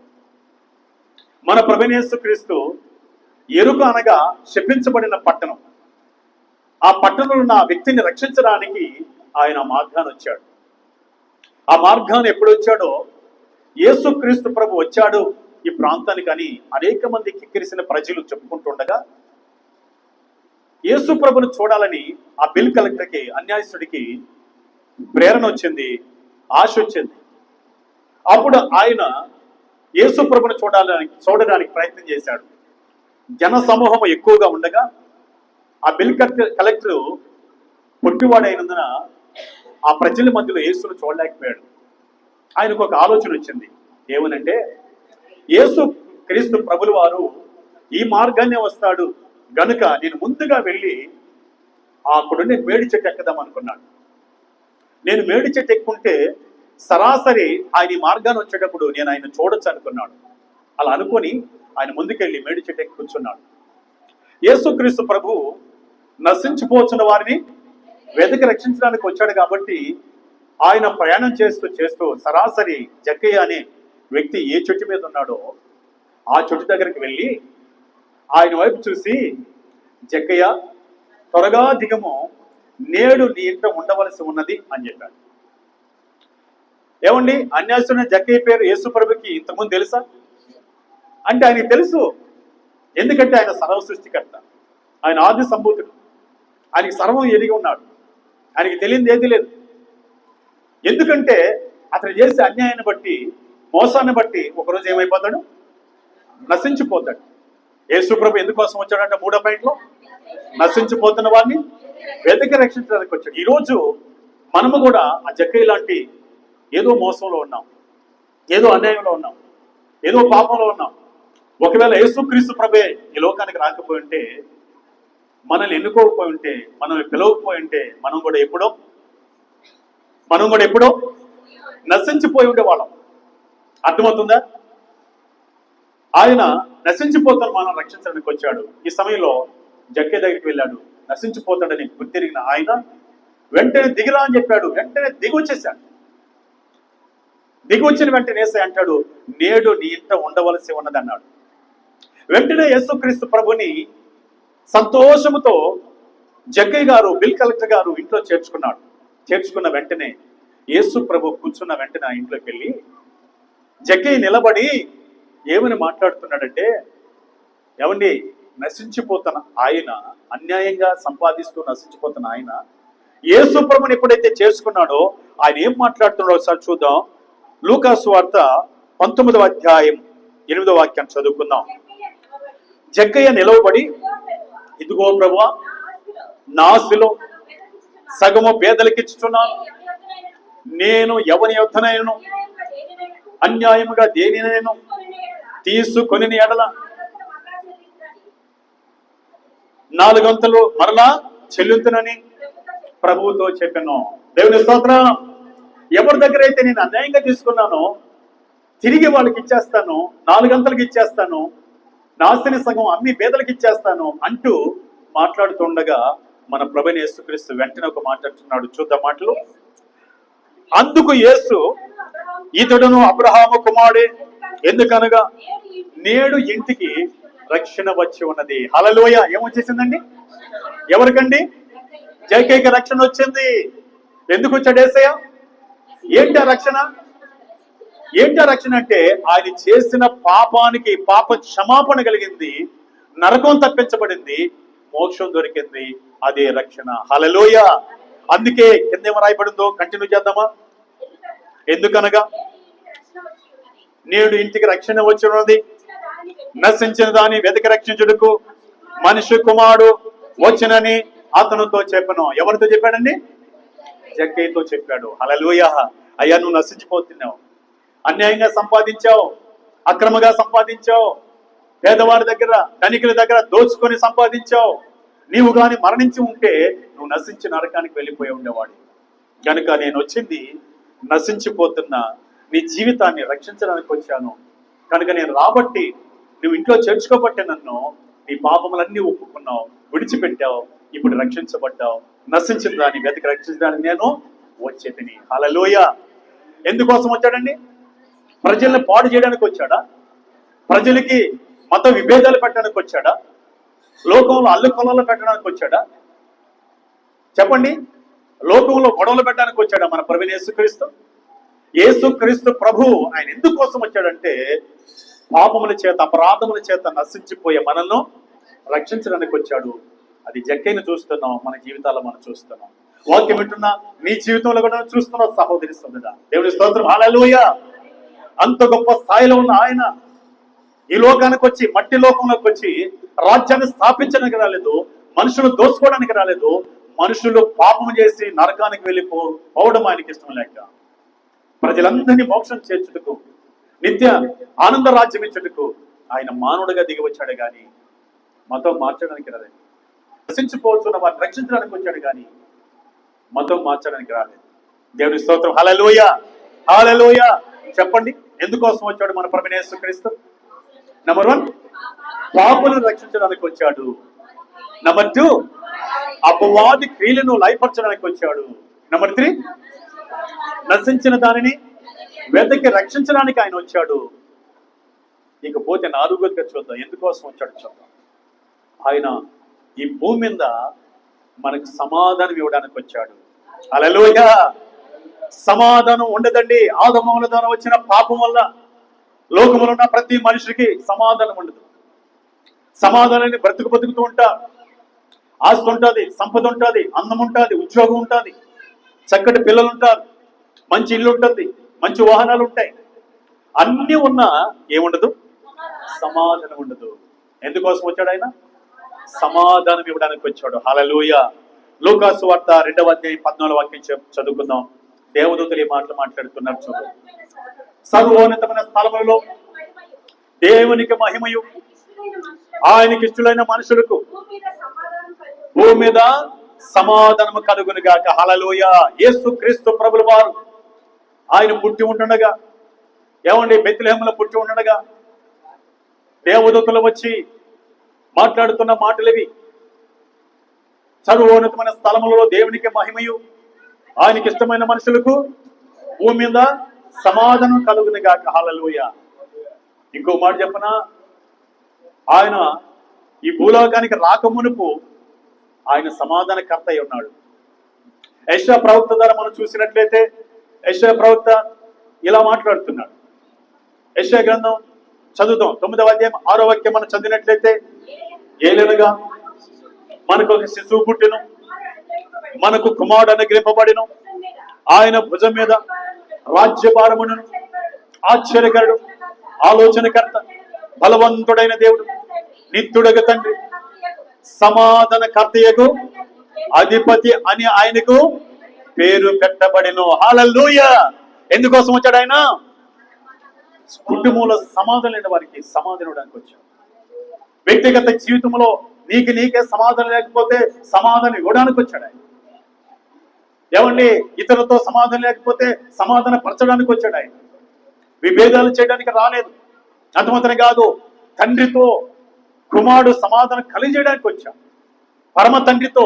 మన ప్రభువైన యేసుక్రీస్తు ఎరుక అనగా శపించబడిన పట్టణం. ఆ పట్టణంలో ఉన్న ఆ వ్యక్తిని రక్షించడానికి ఆయన మార్గాన్ని వచ్చాడు. ఆ మార్గాన్ని ఎప్పుడు వచ్చాడో, యేసుక్రీస్తు ప్రభు వచ్చాడు ఈ ప్రాంతానికి అని అనేక మంది కిక్కిరిసిన ప్రజలు చెప్పుకుంటుండగా, యేసు ప్రభుని చూడాలని ఆ బిల్ కలెక్టర్కి, అన్యాయస్తుడికి ప్రేరణ వచ్చింది, ఆశ వచ్చింది. అప్పుడు ఆయన యేసు ప్రభుని చూడడానికి ప్రయత్నం చేశాడు. జన సమూహం ఎక్కువగా ఉండగా ఆ బిల్ కలెక్టర్ పొట్టివాడైనందున ఆ ప్రజల మధ్యలో యేసును చూడలేకపోయాడు. ఆయనకు ఒక ఆలోచన వచ్చింది. ఏమనంటే, యేసు క్రీస్తు ప్రభుల వారు ఈ మార్గాన్నే వస్తాడు గనుక నేను ముందుగా వెళ్ళి అక్కడుండే మేడి చెట్టు ఎక్కుదాం అనుకున్నాడు. నేను మేడి చెట్టు ఎక్కుంటే సరాసరి ఆయన ఈ మార్గాన్ని వచ్చేటప్పుడు నేను ఆయన చూడొచ్చు అనుకున్నాడు. అలా అనుకొని ఆయన ముందుకెళ్ళి మేడి చెట్టు ఎక్కి కూర్చున్నాడు. యేసుక్రీస్తు ప్రభు నశించిపోతున్న వారిని వెతికి రక్షించడానికి వచ్చాడు కాబట్టి ఆయన ప్రయాణం చేస్తూ సరాసరి జక్కయ్య అనే వ్యక్తి ఏ చెట్టు మీద ఉన్నాడో ఆ చెట్టు దగ్గరికి వెళ్ళి ఆయన వైపు చూసి, జక్కయ్య త్వరగా దిగము, నేడు నీ ఇంట ఉండవలసి ఉన్నది అని చెప్పాడు. ఏమండి, అన్యాయస్తున్న జక్కయ్య పేరు యేసు ప్రభుకి ఇంతకుముందు తెలుసా అంటే ఆయనకి తెలుసు. ఎందుకంటే ఆయన సర్వ సృష్టికర్త, ఆయన ఆది సంభూతుడు, ఆయనకి సర్వం ఎరిగి ఉన్నాడు, ఆయనకి తెలియదు ఏది లేదు. ఎందుకంటే అతను చేసే అన్యాయాన్ని బట్టి, మోసాన్ని బట్టి ఒకరోజు ఏమైపోతాడు, నశించిపోతాడు. యేసు ప్రభు ఎందుకోసం వచ్చాడంటే 3వ పాయింట్లో నశించిపోతున్న వాడిని వెతికి రక్షించడానికి వచ్చాడు. ఈరోజు మనము కూడా ఆ జక్కయ్య లాంటి ఏదో మోసంలో ఉన్నాం, ఏదో అన్యాయంలో ఉన్నాం, ఏదో పాపంలో ఉన్నాం. ఒకవేళ యేసుక్రీస్తు ప్రభే ఈ లోకానికి రాకపోయి ఉంటే, మనల్ని ఎన్నుకోకపోయి ఉంటే, మనం పిలవకపోయి ఉంటే మనం కూడా ఎప్పుడో నశించిపోయి ఉండేవాళ్ళం. అర్థమవుతుందా? ఆయన నశించిపోతాను మనం రక్షించడానికి వచ్చాడు. ఈ సమయంలో జక్కయ్య దగ్గరికి వెళ్ళాడు. నశించిపోతాడని గుర్తిరిగిన ఆయన వెంటనే దిగిరా అని చెప్పాడు. వెంటనే దిగొచ్చేశాడు. దిగొచ్చిన వెంటనే యేసయ్య అంటాడు, నేడు నీ ఇంట ఉండవలసి ఉన్నది అన్నాడు. వెంటనే యేసుక్రీస్తు ప్రభుని సంతోషముతో జక్కయ్య గారు, బిల్ కలెక్టర్ గారు ఇంట్లో చేర్చుకున్నాడు. చేర్చుకున్న వెంటనే యేసు ప్రభు కూర్చున్న వెంటనే ఆ ఇంట్లోకి వెళ్ళి జక్కయ్య నిలబడి ఏమని మాట్లాడుతున్నాడంటే, ఏమండి, నశించిపోతున్న ఆయన, అన్యాయంగా సంపాదిస్తూ నశించిపోతున్న ఆయన యేసు ప్రభుని ఎప్పుడైతే చేసుకున్నాడో ఆయన ఏం మాట్లాడుతున్నాడో ఒకసారి చూద్దాం. లూకా సువార్త 19వ అధ్యాయం 8వ వాక్యాన్ని చదువుకుందాం. జక్కయ్య నిలవబడి, ఇదిగో ప్రభువా, నా ఆస్తిలో సగము పేదలకు ఇచ్చుచున్నాను. నేను ఎవని యొద్దనైనను అన్యాయముగా దేనినైనా తీసుకొని ఎడల 4 వంతులు మరలా చెల్లింతునని ప్రభువుతో చెప్పాను. దేవుని స్తోత్రం. ఎవరి దగ్గర అయితే నేను అన్యాయంగా తీసుకున్నానో తిరిగి వాళ్ళకి ఇచ్చేస్తాను, 4 గంటలకు ఇచ్చేస్తాను, నా ఆస్తిని సగం అమ్మి పేదలకు ఇచ్చేస్తాను అంటూ మాట్లాడుతుండగా మన ప్రభువైన యేసుక్రీస్తు వెంటనే ఒక మాట్లాడుతున్నాడు. చూద్దాం మాటలు. అందుకు యేసు, ఇతడును అబ్రహాము కుమారుడే, ఎందుకనగా నేడు ఇంటికి రక్షణ వచ్చి ఉన్నది. హల్లెలూయా. ఏమొచ్చేసిందండి? ఎవరికండి? జక్కయ్యకి రక్షణ వచ్చింది. ఎందుకు వచ్చాడు యేసయ్య? ఏంటి ఆ రక్షణ? ఏంటి ఆ రక్షణ అంటే, ఆయన చేసిన పాపానికి పాప క్షమాపణ కలిగింది, నరకం తప్పించబడింది, మోక్షం దొరికింది. అదే రక్షణ. హల్లెలూయా. అందుకే కింద ఏమో రాయబడిందో కంటిన్యూ చేద్దామా? ఎందుకనగా నేడు ఇంటికి రక్షణ వచ్చి ఉన్నది, నశించిన దాన్ని వెతికి రక్షించుటకు మనిషి కుమారుడు వచ్చినని అతనితో చెప్పను. ఎవరితో చెప్పాడండి? జక్కయ్యతో చెప్పాడు. హల్లెలూయా. అయ్యా, నువ్వు నశించిపోతున్నావు, అన్యాయంగా సంపాదించావు, అక్రమంగా సంపాదించావు, పేదవారి దగ్గర, ధనికుల దగ్గర దోచుకొని సంపాదించావు. నీవు గాని మరణించి ఉంటే నువ్వు నశించి నరకానికి వెళ్ళిపోయి ఉండేవాడు. కనుక నేను వచ్చింది నశించిపోతున్న నీ జీవితాన్ని రక్షించడానికి వచ్చాను. కనుక నేను రాబట్టి, నువ్వు ఇంట్లో చేర్చుకోబట్టే నన్ను నీ పాపములన్నీ ఒప్పుకున్నావు, విడిచిపెట్టావు, ఇప్పుడు రక్షించబడ్డావు. నశించిన దాన్ని వెతికి రక్షించడానికి నేను వచ్చేతిని. హల్లెలూయా. ఎందుకోసం వచ్చాడండి? ప్రజల్ని పాడు చేయడానికి వచ్చాడా? ప్రజలకి మత విభేదాలు పెట్టడానికి వచ్చాడా? లోకంలో అల్లుకొలలో పెట్టడానికి వచ్చాడా? చెప్పండి. లోకంలో గొడవలు పెట్టడానికి వచ్చాడా మన ప్రభువైన యేసుక్రీస్తు? యేసుక్రీస్తు ప్రభు ఆయన ఎందుకోసం వచ్చాడంటే పాపముల చేత అపరాధముల చేత నశించిపోయే మనల్ని రక్షించడానికి వచ్చాడు. అది జక్కైన చూస్తున్నాం, మన జీవితాల్లో మనం చూస్తున్నాం. వాక్యం వింటున్నా నీ జీవితంలో కూడా చూస్తున్నావు సహోదరి సోదరుడా. దేవుని స్తోత్రం. హల్లెలూయా. అంత గొప్ప స్థాయిలో ఉన్న ఆయన ఈ లోకానికి వచ్చి, మట్టి లోకంలోకి వచ్చి రాజ్యాన్ని స్థాపించడానికి రాలేదు, మనుషులు దోచుకోవడానికి రాలేదు. మనుషులు పాపం చేసి నరకానికి వెళ్ళిపోవడం ఆయనకి ఇష్టం లేక ప్రజలందరినీ మోక్షం చేర్చుటకు, నిత్య ఆనంద రాజ్యం ఇచ్చుటకు ఆయన మానవుడిగా దిగి వచ్చాడు కానీ మతం మార్చడానికి రాలేదు. నశించిపోతున్న వారిని రక్షించడానికి వచ్చాడు కానీ మతం మార్చడానికి రాలేదు. దేవుని స్తోత్రం. హల్లెలూయా. హల్లెలూయా. చెప్పండి, ఎందుకోసం వచ్చాడు మన ప్రభువైన యేసుక్రీస్తు? నెంబర్ 1, పాపులను రక్షించడానికి వచ్చాడు. నెంబర్ 2, అపవాది క్రియలను లయపరచడానికి వచ్చాడు. నెంబర్ 3, నశించిన దానిని వెతకి రక్షించడానికి ఆయన వచ్చాడు. ఇకపోతే 4గా చూద్దాం, ఎందుకోసం వచ్చాడు చూద్దాం. ఆయన ఈ భూమి మీద మనకు సమాధానం ఇవ్వడానికి వచ్చాడు. హల్లెలూయా. సమాధానం ఉండదండి. ఆదమముల ద్వారా వచ్చిన పాపం వల్ల లోకములో ఉన్న ప్రతి మనిషికి సమాధానం ఉండదు. సమాధానాన్ని బతుకుతూ ఉంటారు. ఆస్తి ఉంటుంది, సంపద ఉంటుంది, అందం ఉంటుంది, ఉద్యోగం ఉంటుంది, చక్కటి పిల్లలు ఉంటారు, మంచి ఇల్లు ఉంటుంది, మంచి వాహనాలు ఉంటాయి. అన్నీ ఉన్నా ఏముండదు? సమాధానం ఉండదు. ఎందుకోసం వచ్చాడు ఆయన? సమాధానం ఇవ్వడానికి వచ్చాడు. హల్లెలూయా. లూకాసు వార్త 2వ అధ్యాయం 14వ వాక్యం చదువుకుందాం. దేవదూతలు ఈ మాటలు మాట్లాడుతున్నారు చూడు. సర్వోన్నతమైన స్థలములలో దేవునికి మహిమయు, ఆయనకి ఇష్టలైన మనుషులకు భూమి మీద సమాధానము కలుగును గాక. హల్లెలూయా. యేసుక్రీస్తు ప్రభుల వారు ఆయన పుట్టి ఉంటుండగా, ఏమండి, బెత్లెహేములో పుట్టి ఉంటుండగా దేవదూతలు వచ్చి మాట్లాడుతున్న మాటలివి. సర్వోన్నతమైన స్థలములలో దేవునికి మహిమయు, ఆయనకి ఇష్టమైన మనుషులకు భూమి మీద సమాధానం కలుగును గాక. హల్లెలూయా. ఇంకో మాట చెప్పనా, ఆయన ఈ భూలోకానికి రాకమునుపు ఆయన సమాధానకర్త అయి ఉన్నాడు. యెషయా ప్రవక్త ద్వారా మనం చూసినట్లయితే యెషయా ప్రవక్త ఇలా మాట్లాడుతున్నాడు. యెషయా గ్రంథం చదువుతాం, 9వ అధ్యాయం 6వ వాక్యం మనం చదివినట్లయితే, ఏలనగా మనకు ఒక శిశువు పుట్టెను, మనకు కుమారుడు అనుగ్రహింపబడెను, ఆయన భుజం మీద రాజ్యభారమును, ఆశ్చర్యకరుడు, ఆలోచనకర్త, బలవంతుడైన దేవుడు, నిత్యుడగ తండ్రి, సమాధానకర్తయగు అధిపతి అని ఆయనకు పేరు పెట్టబడెను. హల్లెలూయా. ఎందుకోసం వచ్చాడు ఆయన? కుటుంబంలో సమాధానం లేని వారికి సమాధానం ఇవ్వడానికి వచ్చాడు. వ్యక్తిగత జీవితంలో నీకే సమాధానం లేకపోతే సమాధానం ఇవ్వడానికి వచ్చాడు ఆయన. ఏమండి, ఇతరులతో సమాధానం లేకపోతే సమాధాన పరచడానికి వచ్చాడు ఆయన. విభేదాలు చేయడానికి రాలేదు. అంతమాత్రమే కాదు, తండ్రితో కుమారుడు సమాధానం కలిగజేయడానికి వచ్చాడు. పరమ తండ్రితో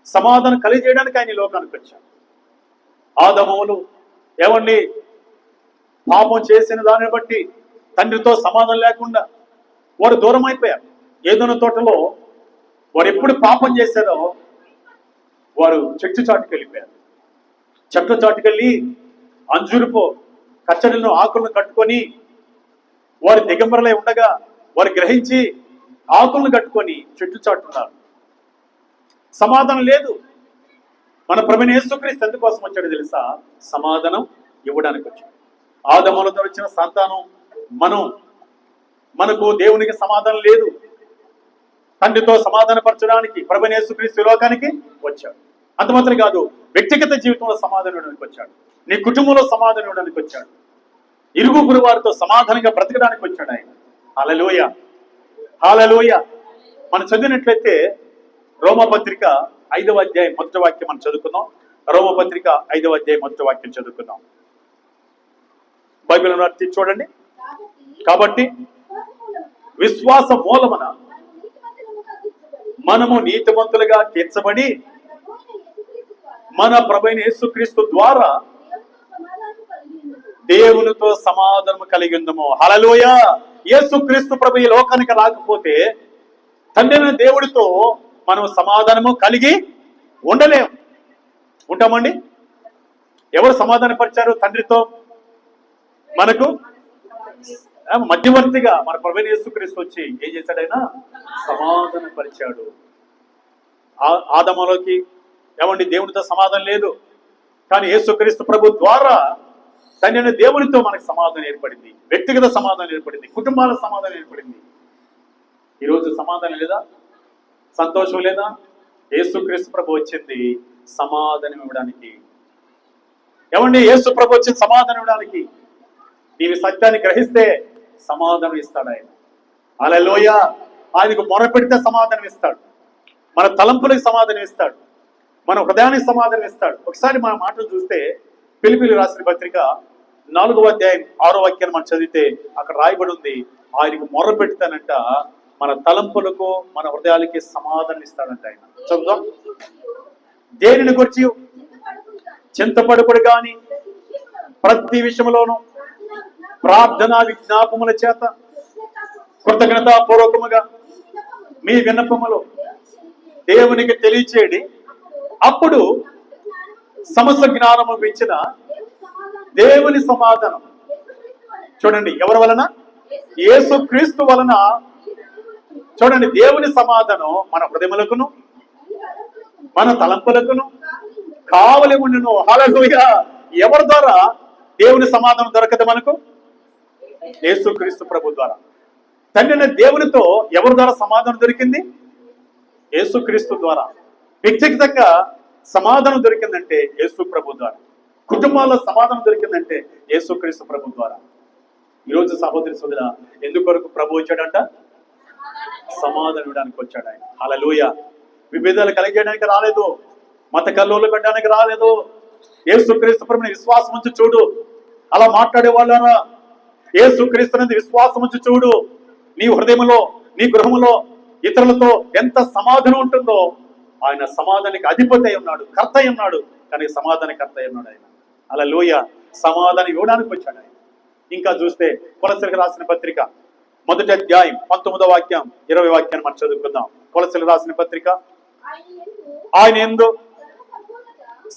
సమాధానం కలిగజేయడానికి ఆయన ఈ లోకానికి వచ్చాడు. ఆదమవులు ఏమండి, పాపం చేసిన దాన్ని బట్టి తండ్రితో సమాధానం లేకుండా వారు దూరం అయిపోయారు. ఏదైనా తోటలో వారు ఎప్పుడు పాపం చేశారో వారు చెట్టు చాటుకు వెళ్ళిపోయారు. చెట్ల చాటుకెళ్ళి అంజురుపో కచ్చడిలను ఆకులను కట్టుకొని వారు దిగంబరలై ఉండగా వారు గ్రహించి ఆకులను కట్టుకొని చెట్టు చాటున్నారు. సమాధానం లేదు. మన ప్రభువైన యేసుక్రీస్తు ఎందుకోసం వచ్చాడు తెలుసా? సమాధానం ఇవ్వడానికి వచ్చాడు. ఆదములతో వచ్చిన సంతానం మనకు దేవునికి సమాధానం లేదు. తండ్రితో సమాధానపరచడానికి ప్రభువైన యేసుక్రీస్తు లోకానికి వచ్చాడు. అంత మాత్రం కాదు, వ్యక్తిగత జీవితంలో సమాధానం ఇవ్వడానికి వచ్చాడు. నీ కుటుంబంలో సమాధానం ఇవ్వడానికి వచ్చాడు. ఇరుగు పొరుగు వారితో సమాధానంగా బ్రతకడానికి వచ్చాడు ఆయన. హల్లెలూయా. హల్లెలూయా. మనం చదివినట్లయితే రోమపత్రిక 5వ అధ్యాయం 1వ వాక్యం మనం చదువుకుందాం. రోమపత్రిక 5వ అధ్యాయం 1వ వాక్యం చదువుకుందాం. బైబిల్ చూడండి. కాబట్టి విశ్వాస మూలమున మనము నీతిమంతులుగా తీర్చబడి మన ప్రభువైన యేసుక్రీస్తు ద్వారా దేవునితో సమాధానం కలిగి ఉందము. హల్లెలూయా. యేసుక్రీస్తు ప్రభు ఈ లోకానికి రాకపోతే తండ్రి అయిన దేవుడితో మనం సమాధానము కలిగి ఉండలేం. ఉంటామండి? ఎవరు సమాధానపరిచారు తండ్రితో? మనకు మధ్యవర్తిగా మన ప్రభువైన యేసుక్రీస్తు వచ్చి ఏం చేశాడు? ఆయన సమాధానపరిచాడు. ఆదములోకి ఏమండి దేవునితో సమాధానం లేదు, కానీ యేసుక్రీస్తు ప్రభు ద్వారా తండ్రి అయిన దేవునితో మనకు సమాధానం ఏర్పడింది. వ్యక్తిగత సమాధానం ఏర్పడింది, కుటుంబాల సమాధానం ఏర్పడింది. ఈరోజు సమాధానం లేదా? సంతోషం లేదా? యేసుక్రీస్తు ప్రభు వచ్చింది సమాధానం ఇవ్వడానికి. ఏమండి, యేసు ప్రభు వచ్చింది సమాధానం ఇవ్వడానికి. నీవి సత్యాన్ని గ్రహిస్తే సమాధానం ఇస్తాడు ఆయన. హల్లెలూయా. ఆయనకు మొరపెడితే సమాధానం ఇస్తాడు. మన తలంపులకు సమాధానం ఇస్తాడు, మన హృదయానికి సమాధానం ఇస్తాడు. ఒకసారి మన మాటలు చూస్తే ఫిలిప్పీయులకు రాసిన పత్రిక 4వ అధ్యాయం 6వ వాక్యాన్ని మనం చదివితే అక్కడ రాయబడి ఉంది, ఆయనకు మొర్ర పెడతానంట మన తలంపులకు మన హృదయాలకి సమాధానం ఇస్తాడంట ఆయన. చదువుదాం. దేనిని గురించి చింతపడుకుడు గాని ప్రతి విషయంలోనూ ప్రార్థనా విజ్ఞాపముల చేత కృతజ్ఞతాపూర్వకముగా మీ విన్నపములు దేవునికి తెలియచేయండి. అప్పుడు సమస్త జ్ఞానము మించిన దేవుని సమాధానం, చూడండి ఎవరి వలన? యేసుక్రీస్తు వలన. చూడండి, దేవుని సమాధానం మన హృదయములకును మన తలంపులకును కావలి ఉండును. హల్లెలూయా. ఎవరి ద్వారా దేవుని సమాధానం దొరకదు మనకు? యేసుక్రీస్తు ప్రభు ద్వారా. తండ్రి దేవునితో ఎవరి ద్వారా సమాధానం దొరికింది? యేసుక్రీస్తు ద్వారా. వ్యక్తిగతంగా సమాధానం దొరికిందంటే యేసు ప్రభు ద్వారా. కుటుంబాల్లో సమాధానం దొరికిందంటే యేసుక్రీస్తు ప్రభు ద్వారా. ఈరోజు సహోదరి సోదర, ఎందుకొరకు ప్రభు వచ్చాడంట? సమాధానం ఇవ్వడానికి వచ్చాడు ఆయన. హల్లెలూయా. విభేదాలు కలిగేయడానికి రాలేదు, మత కల్లోలు పెట్టడానికి రాలేదు. యేసుక్రీస్తు ప్రభుని విశ్వాసం ఉంచి చూడు. అలా మాట్లాడే వాళ్ళారా, యేసుక్రీస్తు అనేది విశ్వాసం ఉంచి చూడు. నీ హృదయంలో, నీ గృహంలో ఇతరులతో ఎంత సమాధానం ఉంటుందో. ఆయన సమాధానానికి అధిపతి అయి ఉన్నాడు, కర్త అయి ఉన్నాడు, కానీ సమాధాన కర్త అయి ఉన్నాడు ఆయన. హల్లెలూయా. సమాధానం ఇవ్వడానికి వచ్చాడు ఆయన. ఇంకా చూస్తే కొలసీలకు రాసిన పత్రిక 1వ అధ్యాయం 19వ వాక్యం 20వ వాక్యాన్ని మనం చదువుకుందాం. కొలసీలకు రాసిన పత్రిక, ఆయన యందు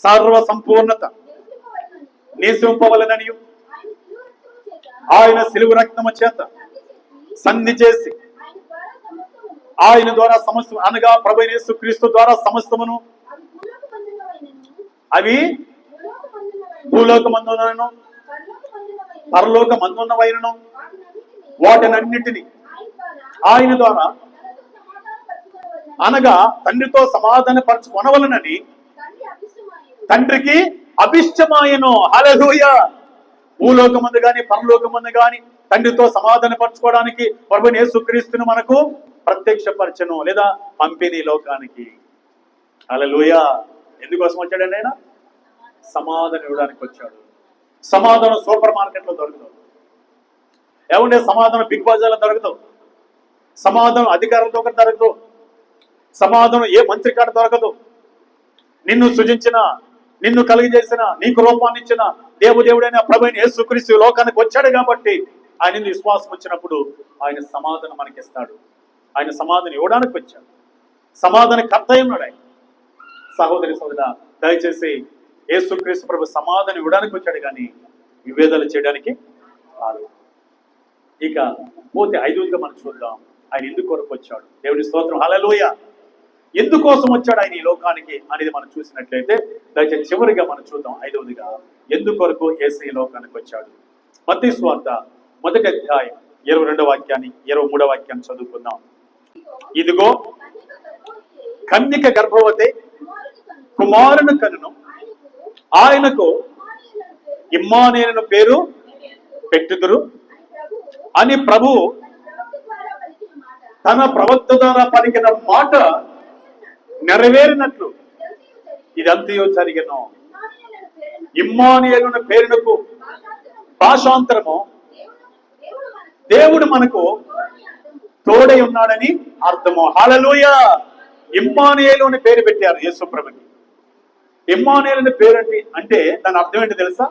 సర్వ సంపూర్ణత నివసింపవలెననియు ఆయన సిలువ రక్తము చేత సంధి చేసి ఆయన ద్వారా సమస్తం అనగా ప్రభువైన యేసుక్రీస్తు ద్వారా సమస్తమును అవి భూలోకమందున్నను పరలోకమందున్నవైనను వాటినన్నిటిని ఆయన ద్వారా అనగా తండ్రితో సమాధాన పరచుకొనవలనని తండ్రికి అభిష్టమాయను. హల్లెలూయా. భూలోకమందు గాని పరలోకమందు గాని తండ్రితో సమాధాన పరచుకోవడానికి ప్రభువైన యేసుక్రీస్తును మనకు ప్రత్యక్షపరచను, లేదా పంపిణీ లోకానికి. హల్లెలూయా. ఎందుకోసం వచ్చాడండి ఆయన? సమాధానం ఇవ్వడానికి వచ్చాడు. సమాధానం సూపర్ మార్కెట్లో దొరకదు. ఏమంటే సమాధానం బిగ్ బజార్లో దొరకదు. సమాధానం అధికారులతో దొరకదు. సమాధానం ఏ మంత్రి కాడ దొరకదు. నిన్ను సృజించిన, నిన్ను కలిగజేసిన, నీకు రూపాన్ని ఇచ్చిన దేవుడైన ప్రభువైన యేసుక్రీస్తు లోకానికి వచ్చాడు కాబట్టి ఆయన విశ్వాసం వచ్చినప్పుడు ఆయన సమాధానం మనకిస్తాడు. ఆయన సమాధానం ఇవ్వడానికి వచ్చాడు. సమాధాన కర్త ఉన్నాడు ఆయన. సహోదరి సోదర, దయచేసి యేసుక్రీస్తు ప్రభు సమాధానం ఇవ్వడానికి వచ్చాడు, కానీ విభేదాలు చేయడానికి రాదు. ఇక పోతే 5వదిగా మనం చూద్దాం, ఆయన ఎందుకు కొరకు వచ్చాడు. దేవుని స్తోత్రం. హల్లెలూయా. ఎందుకోసం వచ్చాడు ఆయన ఈ లోకానికి అనేది మనం చూసినట్లయితే దయచేసి చివరిగా మనం చూద్దాం. 5వదిగా ఎందుకొరకు యేసు ఈ లోకానికి వచ్చాడు. మత్తయి సువార్త 1వ అధ్యాయం 22వ వాక్యాన్ని 23వ వాక్యాన్ని చదువుకుందాం. ఇదిగో కన్యక గర్భవతి కుమారుని కనును, ఆయనకు ఇమ్మానుయేలు పేరు పెట్టుదురు అని ప్రభు తన ప్రవక్త ద్వారా పలికిన మాట నెరవేరినట్లు ఇదంతయో జరిగెను. ఇమ్మానుయేలు పేరునకు భాషాంతరము దేవుడు మనకు తోడై ఉన్నాడని అర్థము. హల్లెలూయా. ఇమ్మానుయేలు అని పేరు పెట్టారు యేసు ప్రభుకి. ఇమ్మానుయేలు అనే పేరేంటి అంటే దాని అర్థం ఏంటి తెలుసా?